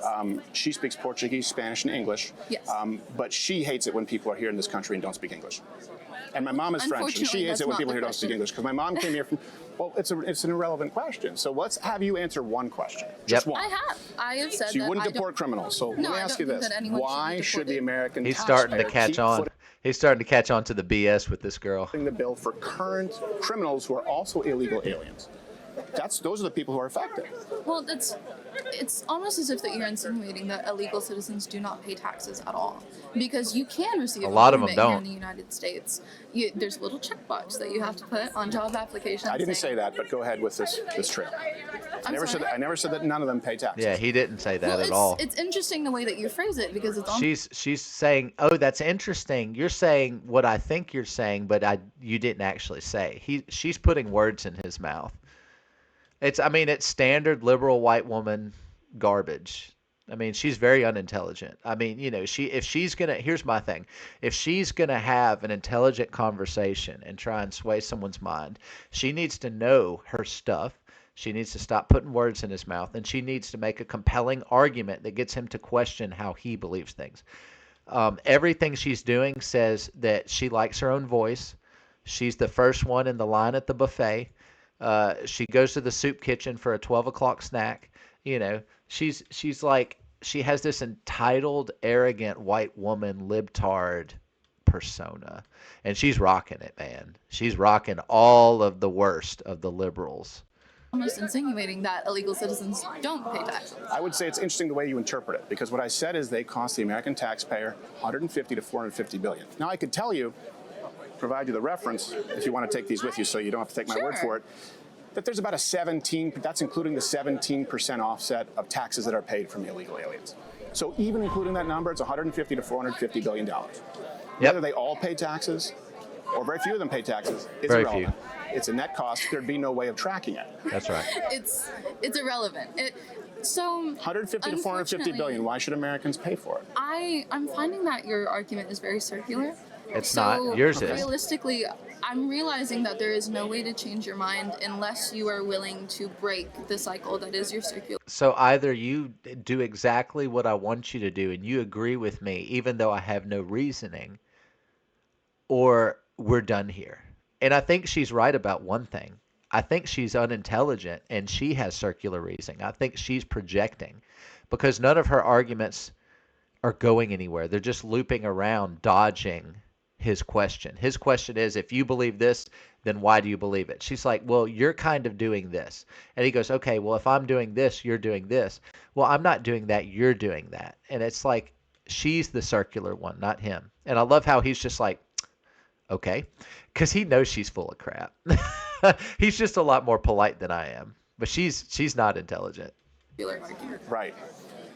[SPEAKER 4] She speaks Portuguese, Spanish, and English.
[SPEAKER 5] Yes.
[SPEAKER 4] But she hates it when people are here in this country and don't speak English. And my mom is French, and
[SPEAKER 5] Unfortunately,
[SPEAKER 4] she hates
[SPEAKER 5] that's
[SPEAKER 4] it when
[SPEAKER 5] not
[SPEAKER 4] people
[SPEAKER 5] the
[SPEAKER 4] here don't speak
[SPEAKER 5] question.
[SPEAKER 4] English. Because my mom came here from. Well, it's an irrelevant question. So let's have you answer one question. Just
[SPEAKER 1] Yep.
[SPEAKER 4] one.
[SPEAKER 5] I have said
[SPEAKER 4] So you
[SPEAKER 5] that
[SPEAKER 4] wouldn't
[SPEAKER 5] I
[SPEAKER 4] deport
[SPEAKER 5] don't.
[SPEAKER 4] criminals. So
[SPEAKER 5] No,
[SPEAKER 4] let me
[SPEAKER 5] I
[SPEAKER 4] ask
[SPEAKER 5] don't
[SPEAKER 4] you
[SPEAKER 5] think
[SPEAKER 4] this:
[SPEAKER 5] that anyone should be
[SPEAKER 4] why should the
[SPEAKER 5] deported.
[SPEAKER 4] American
[SPEAKER 1] He's starting to
[SPEAKER 4] taxpayer
[SPEAKER 1] catch
[SPEAKER 4] keep
[SPEAKER 1] on. He's starting to catch on to the BS with this girl.
[SPEAKER 4] footing the bill for current criminals who are also illegal aliens? Those are the people who are affected.
[SPEAKER 5] Well, it's almost as if that you're insinuating that illegal citizens do not pay taxes at all, because you can receive
[SPEAKER 1] A lot of them
[SPEAKER 5] employment here
[SPEAKER 1] don't.
[SPEAKER 5] in the United States. There's a little checkbox that you have to put on job applications.
[SPEAKER 4] I didn't say
[SPEAKER 5] saying-
[SPEAKER 4] that, but go ahead with this trail. I
[SPEAKER 5] I'm
[SPEAKER 4] never said
[SPEAKER 5] sorry?
[SPEAKER 4] that. I never said that none of them pay taxes.
[SPEAKER 1] Yeah, he didn't say that
[SPEAKER 5] Well,
[SPEAKER 1] at all.
[SPEAKER 5] it's interesting the way that you phrase it, because it's almost
[SPEAKER 1] She's saying, "Oh, that's interesting. You're saying what I think you're saying, but you didn't actually say." She's putting words in his mouth. It's standard liberal white woman garbage. I mean, she's very unintelligent. I mean, here's my thing. If she's gonna have an intelligent conversation and try and sway someone's mind, she needs to know her stuff. She needs to stop putting words in his mouth, and she needs to make a compelling argument that gets him to question how he believes things. Everything she's doing says that she likes her own voice. She's the first one in the line at the buffet. She goes to the soup kitchen for a 12 o'clock snack. She's like, she has this entitled, arrogant white woman libtard persona. And she's rocking it, man. She's rocking all of the worst of the liberals.
[SPEAKER 5] Almost insinuating that illegal citizens don't pay taxes.
[SPEAKER 4] I would say it's interesting the way you interpret it, because what I said is they cost the American taxpayer 150 to 450 billion. Now I could tell you, provide you the reference if you want to take these with you so you don't have to take my word for it, that there's about a 17, that's including the 17% offset of taxes that are paid from illegal aliens. So even including that number, it's 150 to 450 billion dollars. Whether they all pay taxes or very few of them pay taxes is
[SPEAKER 1] Very
[SPEAKER 4] irrelevant. It's a net cost. There'd be no way of tracking it.
[SPEAKER 1] That's right.
[SPEAKER 5] It's irrelevant. So
[SPEAKER 4] 150 to 450 billion. Why should Americans pay for it?
[SPEAKER 5] I'm finding that your argument is very circular.
[SPEAKER 1] It's not. Yours is.
[SPEAKER 5] Realistically, I'm realizing that there is no way to change your mind unless you are willing to break the cycle that is your circular.
[SPEAKER 1] So either you do exactly what I want you to do and you agree with me, even though I have no reasoning, or we're done here. And I think she's right about one thing. I think she's unintelligent and she has circular reasoning. I think she's projecting because none of her arguments are going anywhere. They're just looping around, dodging his question. His question is, if you believe this, then why do you believe it? She's like, well, you're kind of doing this. And he goes, okay, well, if I'm doing this, you're doing this. Well, I'm not doing that, you're doing that. And it's like, she's the circular one, not him. And I love how he's just like, okay, because he knows she's full of crap. He's just a lot more polite than I am, but she's not intelligent.
[SPEAKER 4] Right.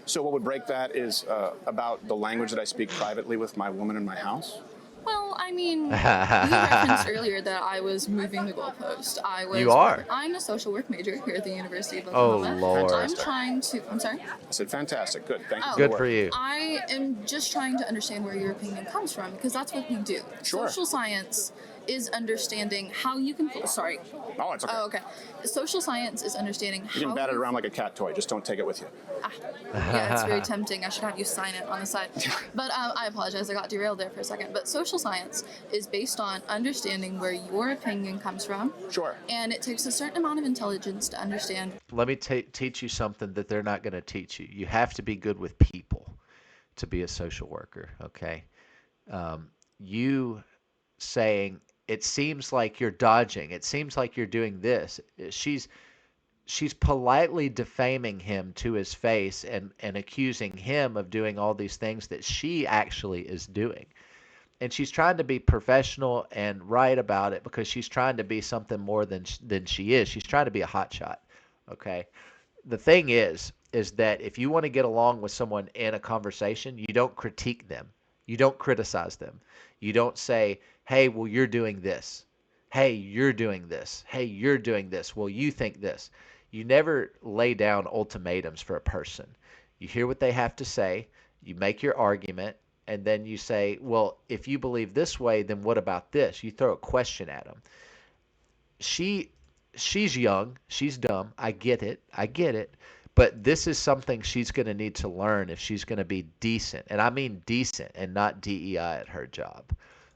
[SPEAKER 4] So what would break that is about the language that I speak privately with my woman in my house.
[SPEAKER 5] Well, I mean, you referenced earlier that I was moving the goalpost.
[SPEAKER 1] You are?
[SPEAKER 5] I'm a social work major here at the University of
[SPEAKER 1] Oh,
[SPEAKER 5] Oklahoma.
[SPEAKER 1] Lord.
[SPEAKER 5] I'm sorry?
[SPEAKER 4] I said fantastic. Good. Thank you.
[SPEAKER 1] Good for you.
[SPEAKER 5] I am just trying to understand where your opinion comes from because that's what we do.
[SPEAKER 4] Sure.
[SPEAKER 5] Social science is understanding how you can. Sorry.
[SPEAKER 4] Oh, it's okay.
[SPEAKER 5] Oh, okay. Social science is understanding how.
[SPEAKER 4] You can bat it around like a cat toy. Just don't take it with you.
[SPEAKER 5] Yeah, it's very tempting. I should have you sign it on the side. But I apologize. I got derailed there for a second. But social science is based on understanding where your opinion comes from.
[SPEAKER 4] Sure.
[SPEAKER 5] And it takes a certain amount of intelligence to understand.
[SPEAKER 1] Let me teach you something that they're not going to teach you. You have to be good with people to be a social worker, okay? You saying, it seems like you're dodging. It seems like you're doing this. She's politely defaming him to his face and accusing him of doing all these things that she actually is doing. And she's trying to be professional and right about it because she's trying to be something more than she is. She's trying to be a hotshot, okay? The thing is that if you want to get along with someone in a conversation, you don't critique them. You don't criticize them. You don't say, hey, well, you're doing this. Hey, you're doing this. Hey, you're doing this. Well, you think this. You never lay down ultimatums for a person. You hear what they have to say. You make your argument. And then you say, well, if you believe this way, then what about this? You throw a question at them. She's young. She's dumb. I get it. But this is something she's going to need to learn if she's going to be decent. And I mean decent and not DEI at her job.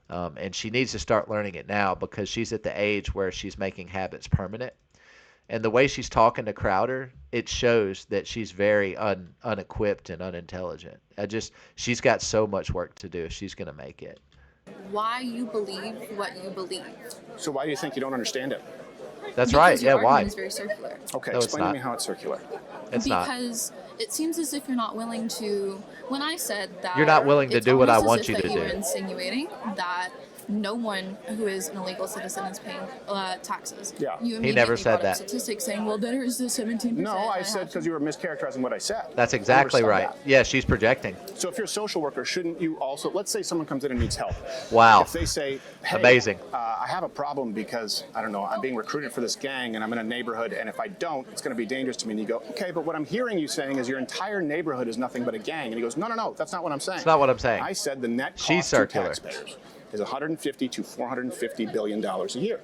[SPEAKER 1] And she needs to start learning it now because she's at the age where she's making habits permanent. And the way she's talking to Crowder, it shows that she's very unequipped and unintelligent. She's got so much work to do if she's going to make it.
[SPEAKER 5] Why you believe what you believe.
[SPEAKER 4] So why do you think you don't understand it?
[SPEAKER 1] That's right.
[SPEAKER 5] Your
[SPEAKER 1] Yeah, why?
[SPEAKER 5] argument is very circular.
[SPEAKER 4] Okay,
[SPEAKER 1] No, it's
[SPEAKER 4] explain to
[SPEAKER 1] not.
[SPEAKER 4] me how it's circular.
[SPEAKER 1] It's not.
[SPEAKER 5] Because it seems as if you're not willing to. When I said that,
[SPEAKER 1] You're not willing to
[SPEAKER 5] it's
[SPEAKER 1] do what I
[SPEAKER 5] almost
[SPEAKER 1] want
[SPEAKER 5] as
[SPEAKER 1] you
[SPEAKER 5] if
[SPEAKER 1] to
[SPEAKER 5] that you
[SPEAKER 1] do.
[SPEAKER 5] were insinuating that no one who is an illegal citizen is paying taxes.
[SPEAKER 4] Yeah.
[SPEAKER 5] You
[SPEAKER 1] He never
[SPEAKER 5] immediately
[SPEAKER 1] said
[SPEAKER 5] brought up
[SPEAKER 1] that.
[SPEAKER 5] statistics saying, well, there is the 17%.
[SPEAKER 4] No, I said because you were mischaracterizing what I said.
[SPEAKER 1] That's
[SPEAKER 4] I never
[SPEAKER 1] exactly
[SPEAKER 4] said
[SPEAKER 1] right.
[SPEAKER 4] that.
[SPEAKER 1] Yeah, she's projecting.
[SPEAKER 4] So if you're a social worker, shouldn't you also, let's say someone comes in and needs help.
[SPEAKER 1] Wow.
[SPEAKER 4] If they say, hey,
[SPEAKER 1] Amazing.
[SPEAKER 4] I have a problem because, I don't know, I'm being recruited for this gang and I'm in a neighborhood and if I don't, it's going to be dangerous to me. And you go, okay, but what I'm hearing you saying is your entire neighborhood is nothing but a gang. And he goes, no, that's not what I'm saying.
[SPEAKER 1] It's not what I'm saying.
[SPEAKER 4] I said the net cost
[SPEAKER 1] She's circular.
[SPEAKER 4] to taxpayers is $150 to $450 billion a year.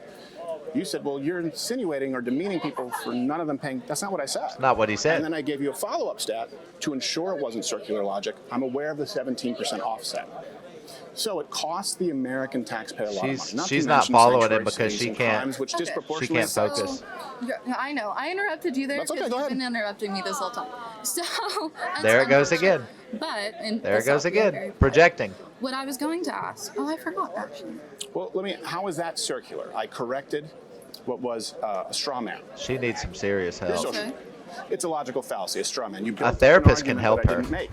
[SPEAKER 4] You said, well, you're insinuating or demeaning people for none of them paying. That's not what I said.
[SPEAKER 1] Not what he said.
[SPEAKER 4] And then I gave you a follow-up stat to ensure it wasn't circular logic. I'm aware of the 17% offset. So it costs the American taxpayer a lot of money.
[SPEAKER 1] She's
[SPEAKER 4] to
[SPEAKER 1] not
[SPEAKER 4] mention
[SPEAKER 1] following
[SPEAKER 4] sanctuary
[SPEAKER 1] it because
[SPEAKER 4] cities
[SPEAKER 1] she
[SPEAKER 4] and
[SPEAKER 1] can't-
[SPEAKER 4] crimes, which
[SPEAKER 5] Okay.
[SPEAKER 4] disproportionately
[SPEAKER 1] She can't focus.
[SPEAKER 5] I know. I interrupted you there
[SPEAKER 4] That's okay,
[SPEAKER 5] because
[SPEAKER 4] go
[SPEAKER 5] you've
[SPEAKER 4] ahead.
[SPEAKER 5] been interrupting me this whole time. So
[SPEAKER 1] There it goes again.
[SPEAKER 5] But and
[SPEAKER 1] There it
[SPEAKER 5] the
[SPEAKER 1] goes
[SPEAKER 5] South Korea
[SPEAKER 1] again,
[SPEAKER 5] very part.
[SPEAKER 1] projecting.
[SPEAKER 5] What I was going to ask. Oh, I forgot actually.
[SPEAKER 4] Well, how is that circular? I corrected what was a straw man.
[SPEAKER 1] She needs some serious help.
[SPEAKER 5] Okay.
[SPEAKER 4] It's a logical fallacy, a straw man. You built
[SPEAKER 1] A
[SPEAKER 4] up an
[SPEAKER 1] therapist can
[SPEAKER 4] argument
[SPEAKER 1] help
[SPEAKER 4] that I
[SPEAKER 1] her.
[SPEAKER 4] didn't make.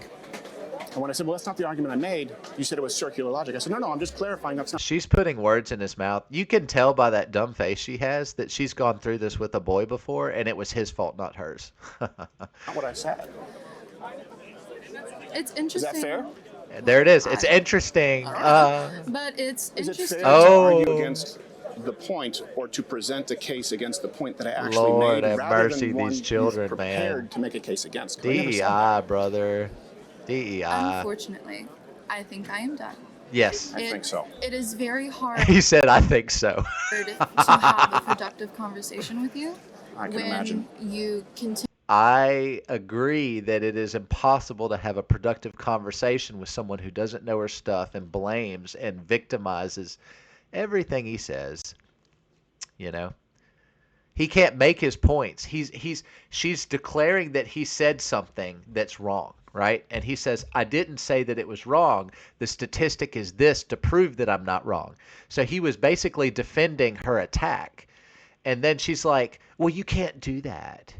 [SPEAKER 4] And when I said, well, that's not the argument I made, you said it was circular logic. I said, no, I'm just clarifying that's not
[SPEAKER 1] She's putting words in his mouth. You can tell by that dumb face she has that she's gone through this with a boy before, and it was his fault, not hers.
[SPEAKER 4] what I said.
[SPEAKER 5] It's
[SPEAKER 4] Is
[SPEAKER 5] interesting.
[SPEAKER 4] that fair?
[SPEAKER 1] There it is. It's interesting.
[SPEAKER 5] But it's
[SPEAKER 4] Is it
[SPEAKER 5] interesting.
[SPEAKER 4] fair to argue against the point or to present a case against the point that I actually
[SPEAKER 1] Lord
[SPEAKER 4] made
[SPEAKER 1] have
[SPEAKER 4] rather
[SPEAKER 1] mercy,
[SPEAKER 4] than one
[SPEAKER 1] these children,
[SPEAKER 4] you've prepared
[SPEAKER 1] man.
[SPEAKER 4] to make a case against? 'Cause I never said
[SPEAKER 1] DEI,
[SPEAKER 4] that.
[SPEAKER 1] brother. DEI.
[SPEAKER 5] Unfortunately, I think I am done.
[SPEAKER 1] Yes.
[SPEAKER 4] I think so.
[SPEAKER 5] It is very hard
[SPEAKER 1] He said, I think so.
[SPEAKER 5] to have a productive conversation with you
[SPEAKER 4] I can
[SPEAKER 5] when
[SPEAKER 4] imagine.
[SPEAKER 5] you continue.
[SPEAKER 1] I agree that it is impossible to have a productive conversation with someone who doesn't know her stuff and blames and victimizes everything he says. You know, he can't make his points. She's declaring that he said something that's wrong, right? And he says, I didn't say that it was wrong. The statistic is this to prove that I'm not wrong. So he was basically defending her attack. And then she's like, well, you can't do that.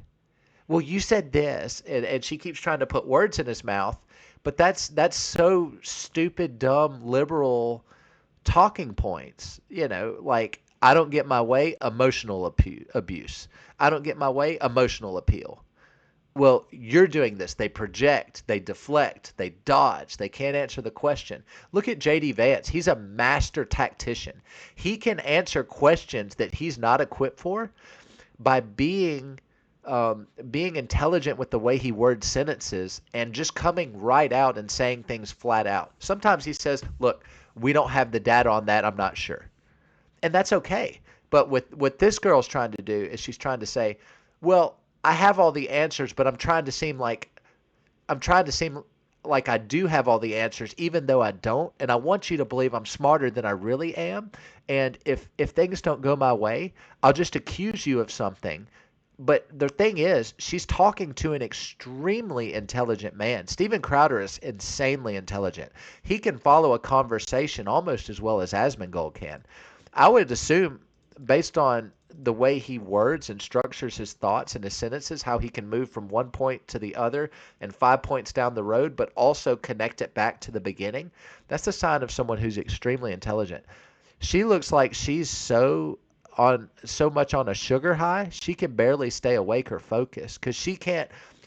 [SPEAKER 1] Well, you said this, and she keeps trying to put words in his mouth, but that's so stupid, dumb, liberal talking points. You know, like, I don't get my way, emotional abuse. I don't get my way, emotional appeal. Well, you're doing this. They project, they deflect, they dodge, they can't answer the question. Look at JD Vance. He's a master tactician. He can answer questions that he's not equipped for by being intelligent with the way he words sentences and just coming right out and saying things flat out. Sometimes he says, look, we don't have the data on that. I'm not sure. And that's okay. But what this girl's trying to do is she's trying to say, well, I have all the answers, but I'm trying to seem like I do have all the answers, even though I don't. And I want you to believe I'm smarter than I really am. And if things don't go my way, I'll just accuse you of something. But the thing is, she's talking to an extremely intelligent man. Steven Crowder is insanely intelligent. He can follow a conversation almost as well as Asmongold can. I would assume, based on the way he words and structures his thoughts and his sentences, how he can move from one point to the other and 5 points down the road, but also connect it back to the beginning. That's a sign of someone who's extremely intelligent. She looks like she's so much on a sugar high, she can barely stay awake or focus because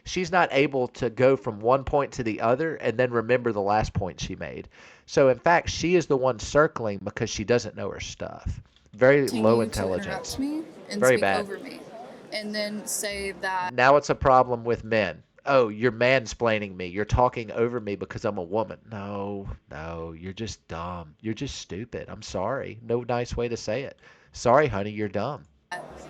[SPEAKER 1] she's not able to go from one point to the other and then remember the last point she made. So in fact, she is the one circling because she doesn't know her stuff. Very low intelligence.
[SPEAKER 5] To interrupt me and
[SPEAKER 1] Very
[SPEAKER 5] speak
[SPEAKER 1] bad.
[SPEAKER 5] over me, and then say that
[SPEAKER 1] Now it's a problem with men. Oh, you're mansplaining me. You're talking over me because I'm a woman. No, you're just dumb. You're just stupid. I'm sorry. No nice way to say it. Sorry, honey, you're dumb.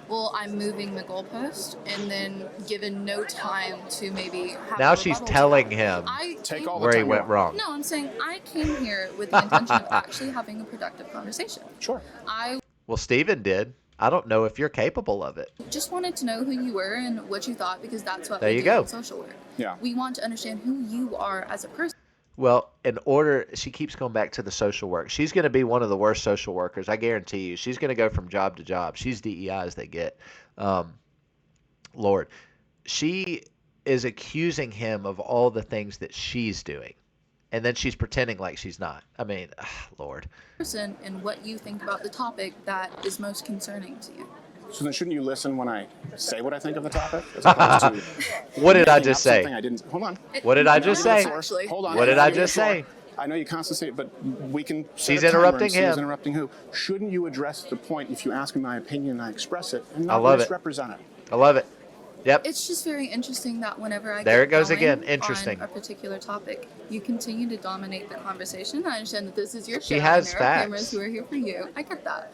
[SPEAKER 5] well, I'm moving the goalpost, and then given no time to maybe have
[SPEAKER 1] Now
[SPEAKER 5] a
[SPEAKER 1] she's
[SPEAKER 5] rebuttal to
[SPEAKER 1] telling
[SPEAKER 5] that.
[SPEAKER 1] him
[SPEAKER 4] Take all the
[SPEAKER 1] where he
[SPEAKER 4] time
[SPEAKER 1] went
[SPEAKER 4] you want.
[SPEAKER 1] wrong.
[SPEAKER 5] No, I'm saying I came here with the intention of actually having a productive conversation.
[SPEAKER 4] Sure.
[SPEAKER 5] I
[SPEAKER 1] Well, Steven did. I don't know if you're capable of it.
[SPEAKER 5] just wanted to know who you were and what you thought, because that's what
[SPEAKER 1] There
[SPEAKER 5] we
[SPEAKER 1] you
[SPEAKER 5] do
[SPEAKER 1] go.
[SPEAKER 5] in social work.
[SPEAKER 4] Yeah.
[SPEAKER 5] We want to understand who you are as a person.
[SPEAKER 1] Well, she keeps going back to the social work. She's going to be one of the worst social workers. I guarantee you. She's going to go from job to job. She's DEI as they get. Lord, she is accusing him of all the things that she's doing. And then she's pretending like she's not. I mean, Lord.
[SPEAKER 5] Person and what you think about the topic that is most concerning to you.
[SPEAKER 4] So then shouldn't you listen when I say what I think of the topic? As opposed to
[SPEAKER 1] What did I
[SPEAKER 4] making
[SPEAKER 1] just
[SPEAKER 4] up
[SPEAKER 1] say?
[SPEAKER 4] something I didn't. Hold on.
[SPEAKER 1] What did I just say?
[SPEAKER 5] Actually.
[SPEAKER 4] Hold on.
[SPEAKER 1] What did I
[SPEAKER 4] You're
[SPEAKER 1] just
[SPEAKER 4] sure.
[SPEAKER 1] say?
[SPEAKER 4] I know you constantly say it, but we can.
[SPEAKER 1] She's
[SPEAKER 4] set a timer
[SPEAKER 1] interrupting
[SPEAKER 4] and see who's
[SPEAKER 1] him.
[SPEAKER 4] Interrupting who? Shouldn't you address the point if you ask me my opinion and I express it and
[SPEAKER 1] I
[SPEAKER 4] not
[SPEAKER 1] love it.
[SPEAKER 4] misrepresent it?
[SPEAKER 1] I love it. Yep.
[SPEAKER 5] It's just very interesting that whenever I
[SPEAKER 1] There
[SPEAKER 5] get
[SPEAKER 1] it goes
[SPEAKER 5] going
[SPEAKER 1] again. Interesting.
[SPEAKER 5] on a particular topic, you continue to dominate the conversation. I understand that this is your show.
[SPEAKER 1] He has
[SPEAKER 5] and there
[SPEAKER 1] facts.
[SPEAKER 5] are cameras who are here for you. I get that.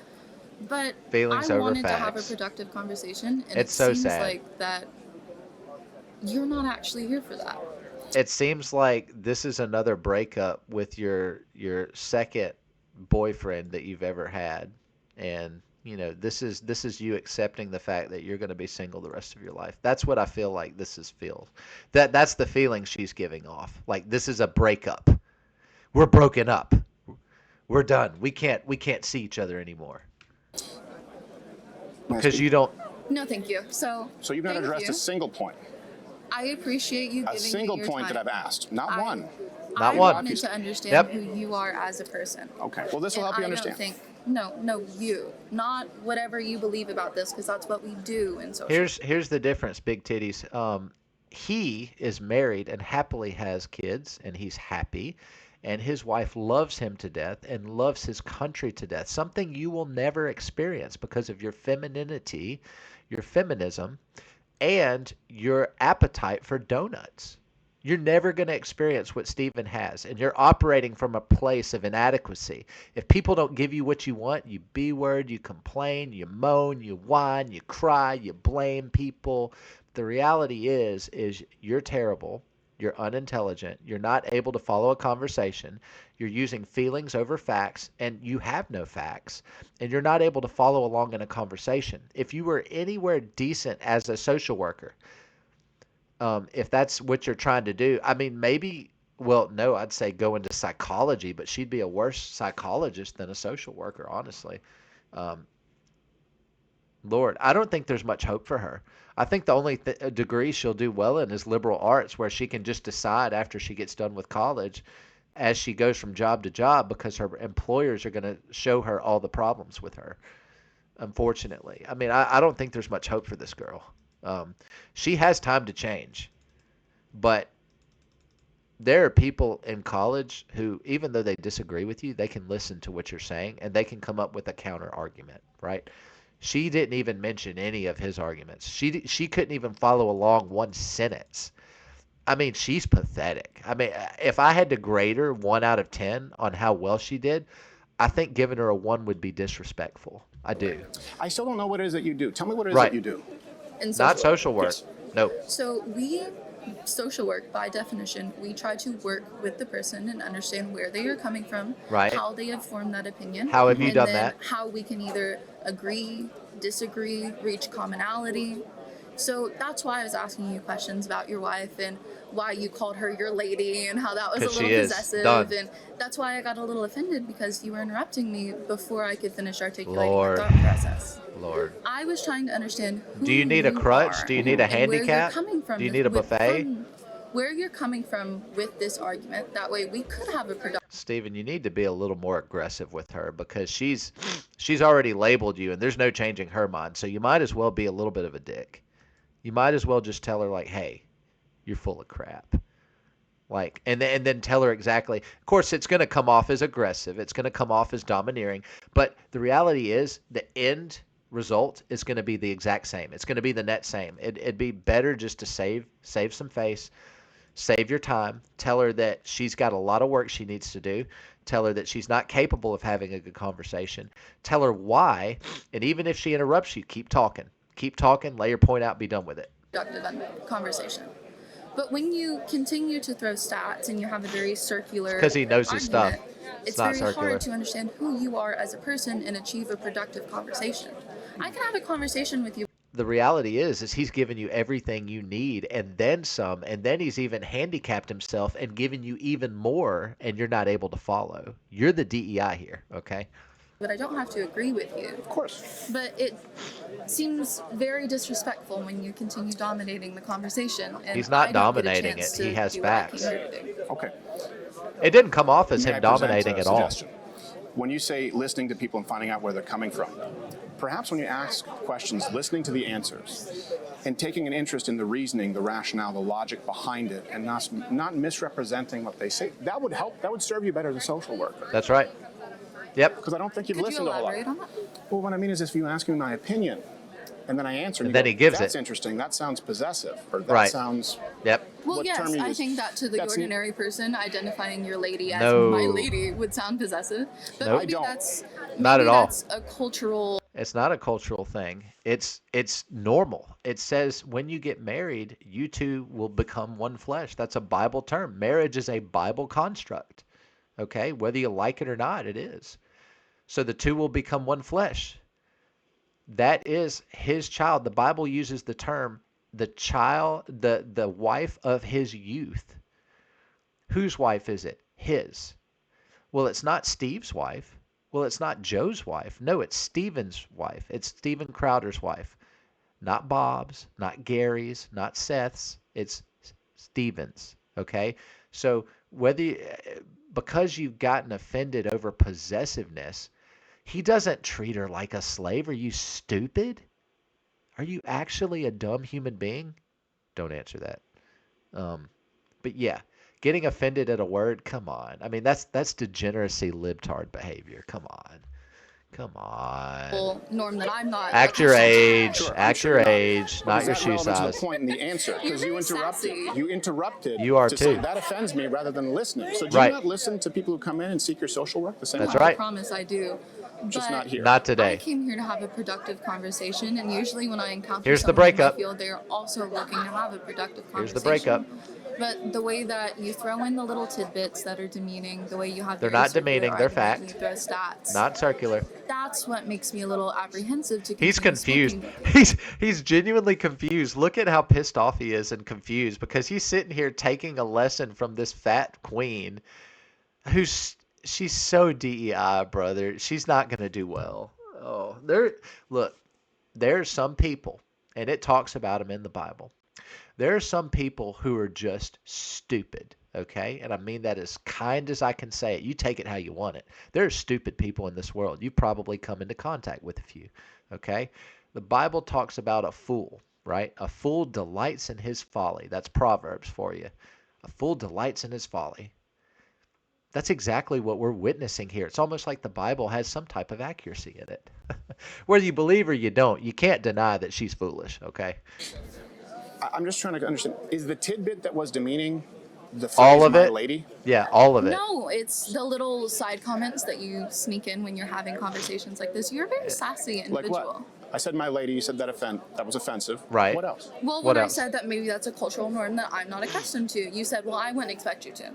[SPEAKER 5] But
[SPEAKER 1] Feelings
[SPEAKER 5] I
[SPEAKER 1] over
[SPEAKER 5] wanted to have a
[SPEAKER 1] facts.
[SPEAKER 5] productive conversation, and
[SPEAKER 1] It's
[SPEAKER 5] it
[SPEAKER 1] so
[SPEAKER 5] seems
[SPEAKER 1] sad.
[SPEAKER 5] like that you're not actually here for that.
[SPEAKER 1] It seems like this is another breakup with your second boyfriend that you've ever had, and You know, this is you accepting the fact that you're going to be single the rest of your life. That's what I feel like this is feel. That's the feeling she's giving off. Like this is a breakup. We're broken up. We're done. We can't see each other anymore. Because you don't.
[SPEAKER 5] No, thank you. So
[SPEAKER 4] you've not
[SPEAKER 5] thank
[SPEAKER 4] addressed
[SPEAKER 5] you.
[SPEAKER 4] a single point.
[SPEAKER 5] I appreciate you giving
[SPEAKER 4] A single
[SPEAKER 5] me your
[SPEAKER 4] point
[SPEAKER 5] time.
[SPEAKER 4] that I've asked, not one.
[SPEAKER 1] Not
[SPEAKER 5] I
[SPEAKER 1] one.
[SPEAKER 5] wanted to understand
[SPEAKER 1] Yep.
[SPEAKER 5] who you are as a person.
[SPEAKER 4] Okay. Well, this will
[SPEAKER 5] And
[SPEAKER 4] help you
[SPEAKER 5] I
[SPEAKER 4] understand.
[SPEAKER 5] don't think, no, you, not whatever you believe about this, because that's what we do in social.
[SPEAKER 1] Here's the difference, big titties. He is married and happily has kids, and he's happy, and his wife loves him to death and loves his country to death. Something you will never experience because of your femininity, your feminism, and your appetite for donuts. You're never going to experience what Stephen has, and you're operating from a place of inadequacy. If people don't give you what you want, you B-word, you complain, you moan, you whine, you cry, you blame people. The reality is you're terrible, you're unintelligent, you're not able to follow a conversation, you're using feelings over facts, and you have no facts, and you're not able to follow along in a conversation. If you were anywhere decent as a social worker, if that's what you're trying to do, I mean, maybe, well, no, I'd say go into psychology, but she'd be a worse psychologist than a social worker, honestly. Um, Lord, I don't think there's much hope for her. I think the only degree she'll do well in is liberal arts, where she can just decide after she gets done with college as she goes from job to job because her employers are going to show her all the problems with her, unfortunately. I mean, I don't think there's much hope for this girl. She has time to change, but there are people in college who, even though they disagree with you, they can listen to what you're saying and they can come up with a counter argument, right? She didn't even mention any of his arguments. She couldn't even follow along one sentence. I mean, she's pathetic. I mean, if I had to grade her 1 out of 10 on how well she did, I think giving her a 1 would be disrespectful. I do.
[SPEAKER 4] I still don't know what it is that you do. Tell me what it is
[SPEAKER 1] Right.
[SPEAKER 4] that you do.
[SPEAKER 5] In
[SPEAKER 1] Not social work.
[SPEAKER 4] Yes.
[SPEAKER 1] No.
[SPEAKER 5] So social work, by definition, we try to work with the person and understand where they are coming from,
[SPEAKER 1] Right.
[SPEAKER 5] how they have formed that opinion.
[SPEAKER 1] How have you
[SPEAKER 5] and
[SPEAKER 1] done
[SPEAKER 5] then
[SPEAKER 1] that?
[SPEAKER 5] How we can either agree, disagree, reach commonality. So that's why I was asking you questions about your wife and why you called her your lady and how that was a
[SPEAKER 1] 'Cause
[SPEAKER 5] little
[SPEAKER 1] she is.
[SPEAKER 5] possessive.
[SPEAKER 1] Done.
[SPEAKER 5] And that's why I got a little offended, because you were interrupting me before I could finish articulating
[SPEAKER 1] Lord.
[SPEAKER 5] my thought process.
[SPEAKER 1] Lord.
[SPEAKER 5] I was trying to understand who
[SPEAKER 1] Do you need a crutch?
[SPEAKER 5] are
[SPEAKER 1] Do you need a
[SPEAKER 5] and where you're
[SPEAKER 1] handicap?
[SPEAKER 5] coming from
[SPEAKER 1] Do you need a buffet?
[SPEAKER 5] where you're coming from with this argument. That way we could have a productive.
[SPEAKER 1] Stephen, you need to be a little more aggressive with her because she's already labeled you and there's no changing her mind. So you might as well be a little bit of a dick. You might as well just tell her like, "Hey, you're full of crap." Like, and then tell her exactly. Of course, it's going to come off as aggressive. It's going to come off as domineering. But the reality is the end result is going to be the exact same. It's going to be the net same. It'd be better just to save some face, save your time. Tell her that she's got a lot of work she needs to do. Tell her that she's not capable of having a good conversation. Tell her why. And even if she interrupts you, keep talking. Keep talking. Lay your point out. Be done with it.
[SPEAKER 5] Conversation. But when you continue to throw stats and you have a very circular,
[SPEAKER 1] because he knows his stuff.
[SPEAKER 5] argument, it's
[SPEAKER 1] not
[SPEAKER 5] very
[SPEAKER 1] circular.
[SPEAKER 5] hard to understand who you are as a person and achieve a productive conversation. I can have a conversation with you.
[SPEAKER 1] The reality is he's given you everything you need and then some, and then he's even handicapped himself and given you even more, and you're not able to follow. You're the DEI here, okay?
[SPEAKER 5] But I don't have to agree with you.
[SPEAKER 4] Of course.
[SPEAKER 5] But it seems very disrespectful when you continue dominating the conversation. And
[SPEAKER 1] He's not
[SPEAKER 5] I don't get a
[SPEAKER 1] dominating
[SPEAKER 5] chance
[SPEAKER 1] it. He
[SPEAKER 5] to
[SPEAKER 1] has
[SPEAKER 5] do what I came
[SPEAKER 1] facts.
[SPEAKER 5] here to do.
[SPEAKER 4] Okay.
[SPEAKER 1] It didn't come off as
[SPEAKER 4] May
[SPEAKER 1] him
[SPEAKER 4] I present
[SPEAKER 1] dominating
[SPEAKER 4] a
[SPEAKER 1] at all.
[SPEAKER 4] suggestion? When you say listening to people and finding out where they're coming from, perhaps when you ask questions, listening to the answers and taking an interest in the reasoning, the rationale, the logic behind it, and not misrepresenting what they say, that would help. That would serve you better as a social worker.
[SPEAKER 1] That's right. Yep.
[SPEAKER 4] Because I don't think you've
[SPEAKER 5] Could you
[SPEAKER 4] listened to a lot.
[SPEAKER 5] elaborate on that?
[SPEAKER 4] Well, what I mean is if you ask me my opinion, and then I answer,
[SPEAKER 1] And
[SPEAKER 4] you
[SPEAKER 1] then
[SPEAKER 4] go,
[SPEAKER 1] he gives
[SPEAKER 4] that's
[SPEAKER 1] it.
[SPEAKER 4] interesting, that sounds possessive, or that
[SPEAKER 1] Right.
[SPEAKER 4] sounds...
[SPEAKER 1] Yep.
[SPEAKER 5] Well,
[SPEAKER 4] What
[SPEAKER 5] yes,
[SPEAKER 4] term you
[SPEAKER 5] I
[SPEAKER 4] use?
[SPEAKER 5] think that to the
[SPEAKER 4] That's-
[SPEAKER 5] ordinary person, identifying your lady as
[SPEAKER 1] No.
[SPEAKER 5] my lady would sound possessive. But
[SPEAKER 1] Nope.
[SPEAKER 5] maybe
[SPEAKER 4] I don't.
[SPEAKER 5] that's
[SPEAKER 1] Not
[SPEAKER 5] maybe
[SPEAKER 1] at all.
[SPEAKER 5] that's a cultural.
[SPEAKER 1] It's not a cultural thing. It's normal. It says when you get married, you two will become one flesh. That's a Bible term. Marriage is a Bible construct. Okay? Whether you like it or not, it is. So the two will become one flesh. That is his child. The Bible uses the term the child, the wife of his youth. Whose wife is it? His. Well, it's not Steve's wife. Well, it's not Joe's wife. No, it's Stephen's wife. It's Steven Crowder's wife. Not Bob's, not Gary's, not Seth's. It's Stephen's. Okay? So because you've gotten offended over possessiveness, he doesn't treat her like a slave. Are you stupid? Are you actually a dumb human being? Don't answer that. But yeah, getting offended at a word, come on. I mean, that's degeneracy libtard behavior. Come on. Come on.
[SPEAKER 5] Norm that I'm not.
[SPEAKER 1] Act your age.
[SPEAKER 4] Sure, I'm
[SPEAKER 1] Act
[SPEAKER 4] sure
[SPEAKER 1] your
[SPEAKER 4] not.
[SPEAKER 1] age,
[SPEAKER 4] But
[SPEAKER 1] not
[SPEAKER 4] is
[SPEAKER 1] your
[SPEAKER 4] that
[SPEAKER 1] shoe
[SPEAKER 4] relevant to
[SPEAKER 1] size.
[SPEAKER 4] the point in the answer? Because
[SPEAKER 5] You're
[SPEAKER 4] you
[SPEAKER 5] very
[SPEAKER 4] interrupted.
[SPEAKER 5] sassy.
[SPEAKER 4] You interrupted.
[SPEAKER 1] You are
[SPEAKER 4] to
[SPEAKER 1] too.
[SPEAKER 4] Say, that offends me rather than listening. So do
[SPEAKER 1] Right.
[SPEAKER 4] you not listen to people who come in and seek your social work the same
[SPEAKER 1] That's
[SPEAKER 4] way?
[SPEAKER 1] right.
[SPEAKER 5] I promise I do.
[SPEAKER 4] Just
[SPEAKER 5] But
[SPEAKER 4] not here.
[SPEAKER 1] Not
[SPEAKER 5] I
[SPEAKER 1] today.
[SPEAKER 5] came here to have a productive conversation, and usually when I encounter
[SPEAKER 1] Here's the
[SPEAKER 5] someone in
[SPEAKER 1] breakup.
[SPEAKER 5] my field, they're also looking to have a productive
[SPEAKER 1] Here's the
[SPEAKER 5] conversation.
[SPEAKER 1] breakup.
[SPEAKER 5] But the way that you throw in the little tidbits that are demeaning, the way you have
[SPEAKER 1] They're
[SPEAKER 5] your
[SPEAKER 1] not
[SPEAKER 5] circular
[SPEAKER 1] demeaning, they're
[SPEAKER 5] argument,
[SPEAKER 1] fact.
[SPEAKER 5] you throw stats.
[SPEAKER 1] Not circular.
[SPEAKER 5] That's what makes me a little apprehensive to
[SPEAKER 1] He's
[SPEAKER 5] continue
[SPEAKER 1] confused.
[SPEAKER 5] speaking with you.
[SPEAKER 1] He's genuinely confused. Look at how pissed off he is and confused because he's sitting here taking a lesson from this fat queen she's so DEI, brother. She's not going to do well. Oh, there's some people, and it talks about them in the Bible. There are some people who are just stupid, okay? And I mean that as kind as I can say it. You take it how you want it. There are stupid people in this world. You've probably come into contact with a few, okay? The Bible talks about a fool, right? A fool delights in his folly. That's Proverbs for you. A fool delights in his folly. That's exactly what we're witnessing here. It's almost like the Bible has some type of accuracy in it. Whether you believe or you don't, you can't deny that she's foolish, okay?
[SPEAKER 4] I'm just trying to understand. Is the tidbit that was demeaning the phrase
[SPEAKER 1] All of
[SPEAKER 4] "my
[SPEAKER 1] it?
[SPEAKER 4] lady"?
[SPEAKER 1] Yeah, all of it.
[SPEAKER 5] No, it's the little side comments that you sneak in when you're having conversations like this. You're a very sassy
[SPEAKER 4] Like
[SPEAKER 5] individual.
[SPEAKER 4] what? I said "my lady." You said that was offensive.
[SPEAKER 1] Right.
[SPEAKER 4] What else?
[SPEAKER 5] Well,
[SPEAKER 1] What
[SPEAKER 5] when I
[SPEAKER 1] else?
[SPEAKER 5] said that maybe that's a cultural norm that I'm not accustomed to, you said, well, I wouldn't expect you to.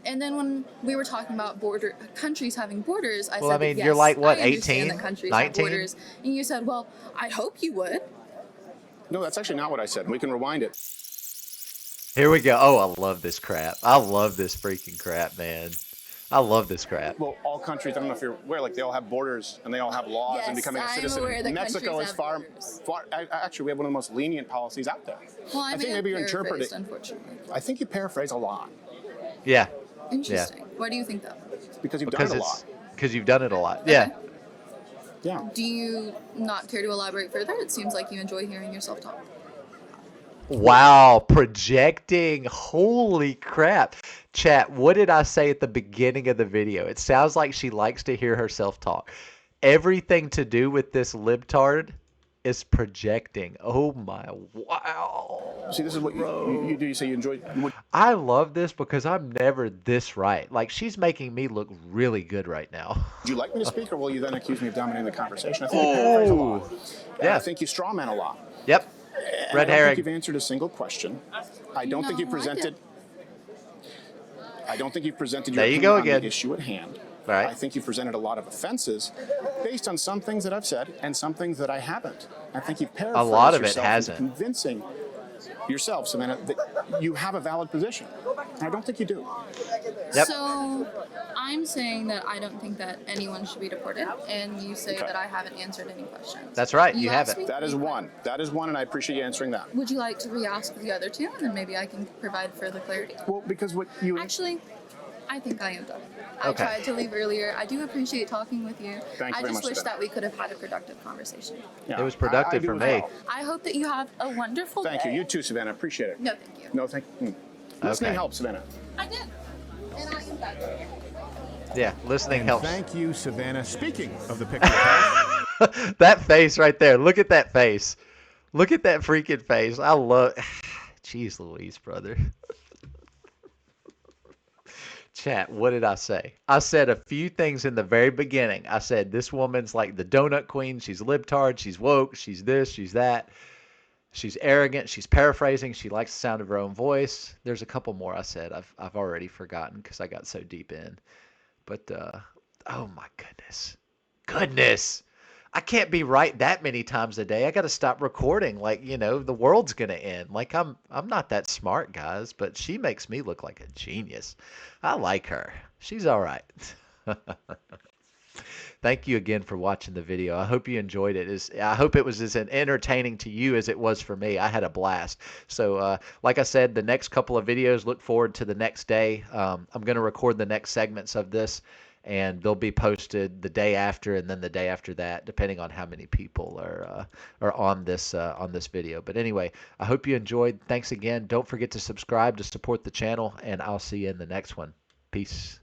[SPEAKER 5] And then when we were talking about countries having borders, I
[SPEAKER 1] Well,
[SPEAKER 5] said,
[SPEAKER 1] I mean,
[SPEAKER 5] that,
[SPEAKER 1] you're
[SPEAKER 5] yes,
[SPEAKER 1] like, what,
[SPEAKER 5] I understand
[SPEAKER 1] 18,
[SPEAKER 5] that countries
[SPEAKER 1] 19?
[SPEAKER 5] have borders. And you said, well, I hope you would.
[SPEAKER 4] No, that's actually not what I said. We can rewind it.
[SPEAKER 1] Here we go. Oh, I love this crap. I love this freaking crap, man. I love this crap.
[SPEAKER 4] Well, all countries, I don't know if you're aware, like they all have borders and they all have laws
[SPEAKER 5] Yes,
[SPEAKER 4] and becoming a
[SPEAKER 5] I'm
[SPEAKER 4] citizen.
[SPEAKER 5] aware that
[SPEAKER 4] Mexico
[SPEAKER 5] countries
[SPEAKER 4] is
[SPEAKER 5] have borders.
[SPEAKER 4] actually, we have one of the most lenient policies out there.
[SPEAKER 5] Well, I
[SPEAKER 4] think
[SPEAKER 5] may
[SPEAKER 4] maybe
[SPEAKER 5] have
[SPEAKER 4] you're interpreting.
[SPEAKER 5] paraphrased, unfortunately.
[SPEAKER 4] I think you paraphrase a lot
[SPEAKER 1] Yeah.
[SPEAKER 5] Interesting. Why do you think that?
[SPEAKER 4] because you've
[SPEAKER 1] Because
[SPEAKER 4] done it a lot.
[SPEAKER 1] because you've done it a lot. Yeah.
[SPEAKER 4] Yeah.
[SPEAKER 5] Do you not care to elaborate further? It seems like you enjoy hearing yourself talk.
[SPEAKER 1] Wow, projecting. Holy crap. Chat, what did I say at the beginning of the video? It sounds like she likes to hear herself talk. Everything to do with this libtard is projecting. Oh my, wow.
[SPEAKER 4] See, this is what you do. You say you enjoy.
[SPEAKER 1] I love this because I'm never this right. Like, she's making me look really good right now.
[SPEAKER 4] Would you like me to speak, or will you then accuse me of dominating the conversation? I think you paraphrase a lot.
[SPEAKER 1] Yeah.
[SPEAKER 4] I think you strawman a lot.
[SPEAKER 1] Yep.
[SPEAKER 4] And
[SPEAKER 1] Red
[SPEAKER 4] I don't
[SPEAKER 1] herring.
[SPEAKER 4] think you've answered a single question. I don't think you
[SPEAKER 5] No, I
[SPEAKER 4] presented.
[SPEAKER 5] did.
[SPEAKER 4] I don't think you've presented
[SPEAKER 1] There
[SPEAKER 4] your
[SPEAKER 1] you
[SPEAKER 4] opinion
[SPEAKER 1] go
[SPEAKER 4] on
[SPEAKER 1] again.
[SPEAKER 4] the issue at hand.
[SPEAKER 1] Right.
[SPEAKER 4] I think you presented a lot of offenses based on some things that I've said and some things that I haven't. I think you've paraphrased
[SPEAKER 1] lot of it
[SPEAKER 4] yourself into
[SPEAKER 1] hasn't.
[SPEAKER 4] convincing yourself, Savannah, that you have a valid position. And I don't think you do.
[SPEAKER 1] Yep.
[SPEAKER 5] So I'm saying that I don't think that anyone should be deported, and you say that I haven't answered any questions.
[SPEAKER 1] That's right, you
[SPEAKER 5] asked
[SPEAKER 1] haven't.
[SPEAKER 5] me
[SPEAKER 4] That is
[SPEAKER 5] three
[SPEAKER 4] one. That is one, and I appreciate you answering that.
[SPEAKER 5] Would you like to re-ask the other two, and then maybe I can provide further clarity?
[SPEAKER 4] Well, because what you
[SPEAKER 5] Actually, I think I am done.
[SPEAKER 1] Okay.
[SPEAKER 5] I tried to leave earlier. I do appreciate talking with you.
[SPEAKER 4] Thank you
[SPEAKER 5] I
[SPEAKER 4] very
[SPEAKER 5] just
[SPEAKER 4] much,
[SPEAKER 5] wish
[SPEAKER 4] Savannah.
[SPEAKER 5] that we could have had a productive conversation.
[SPEAKER 4] yeah,
[SPEAKER 1] It was productive
[SPEAKER 4] I do
[SPEAKER 1] for
[SPEAKER 4] as
[SPEAKER 1] me.
[SPEAKER 4] well.
[SPEAKER 5] I hope that you have a wonderful
[SPEAKER 4] Thank
[SPEAKER 5] day.
[SPEAKER 4] you. You too, Savannah. Appreciate it.
[SPEAKER 5] No, thank you.
[SPEAKER 4] No, thank you. Listening
[SPEAKER 1] Okay.
[SPEAKER 4] helps, Savannah.
[SPEAKER 5] I did. And I am done.
[SPEAKER 1] Yeah, listening helps.
[SPEAKER 2] Thank you, Savannah. Speaking of the picture past,
[SPEAKER 1] That face right there. Look at that face. Look at that freaking face. I love. Jeez Louise, brother. Chat, what did I say? I said a few things in the very beginning. I said this woman's like the donut queen. She's libtard. She's woke. She's this. She's that. She's arrogant. She's paraphrasing. She likes the sound of her own voice. There's a couple more I said. I've already forgotten because I got so deep in. But oh my goodness. I can't be right that many times a day. I got to stop recording. Like, the world's going to end. Like, I'm not that smart, guys, but she makes me look like a genius. I like her. She's all right. Thank you again for watching the video. I hope you enjoyed it. I hope it was as entertaining to you as it was for me. I had a blast. So, like I said, the next couple of videos, look forward to the next day. I'm going to record the next segments of this, and they'll be posted the day after and then the day after that, depending on how many people are on this video. But anyway, I hope you enjoyed. Thanks again. Don't forget to subscribe to support the channel, and I'll see you in the next one. Peace.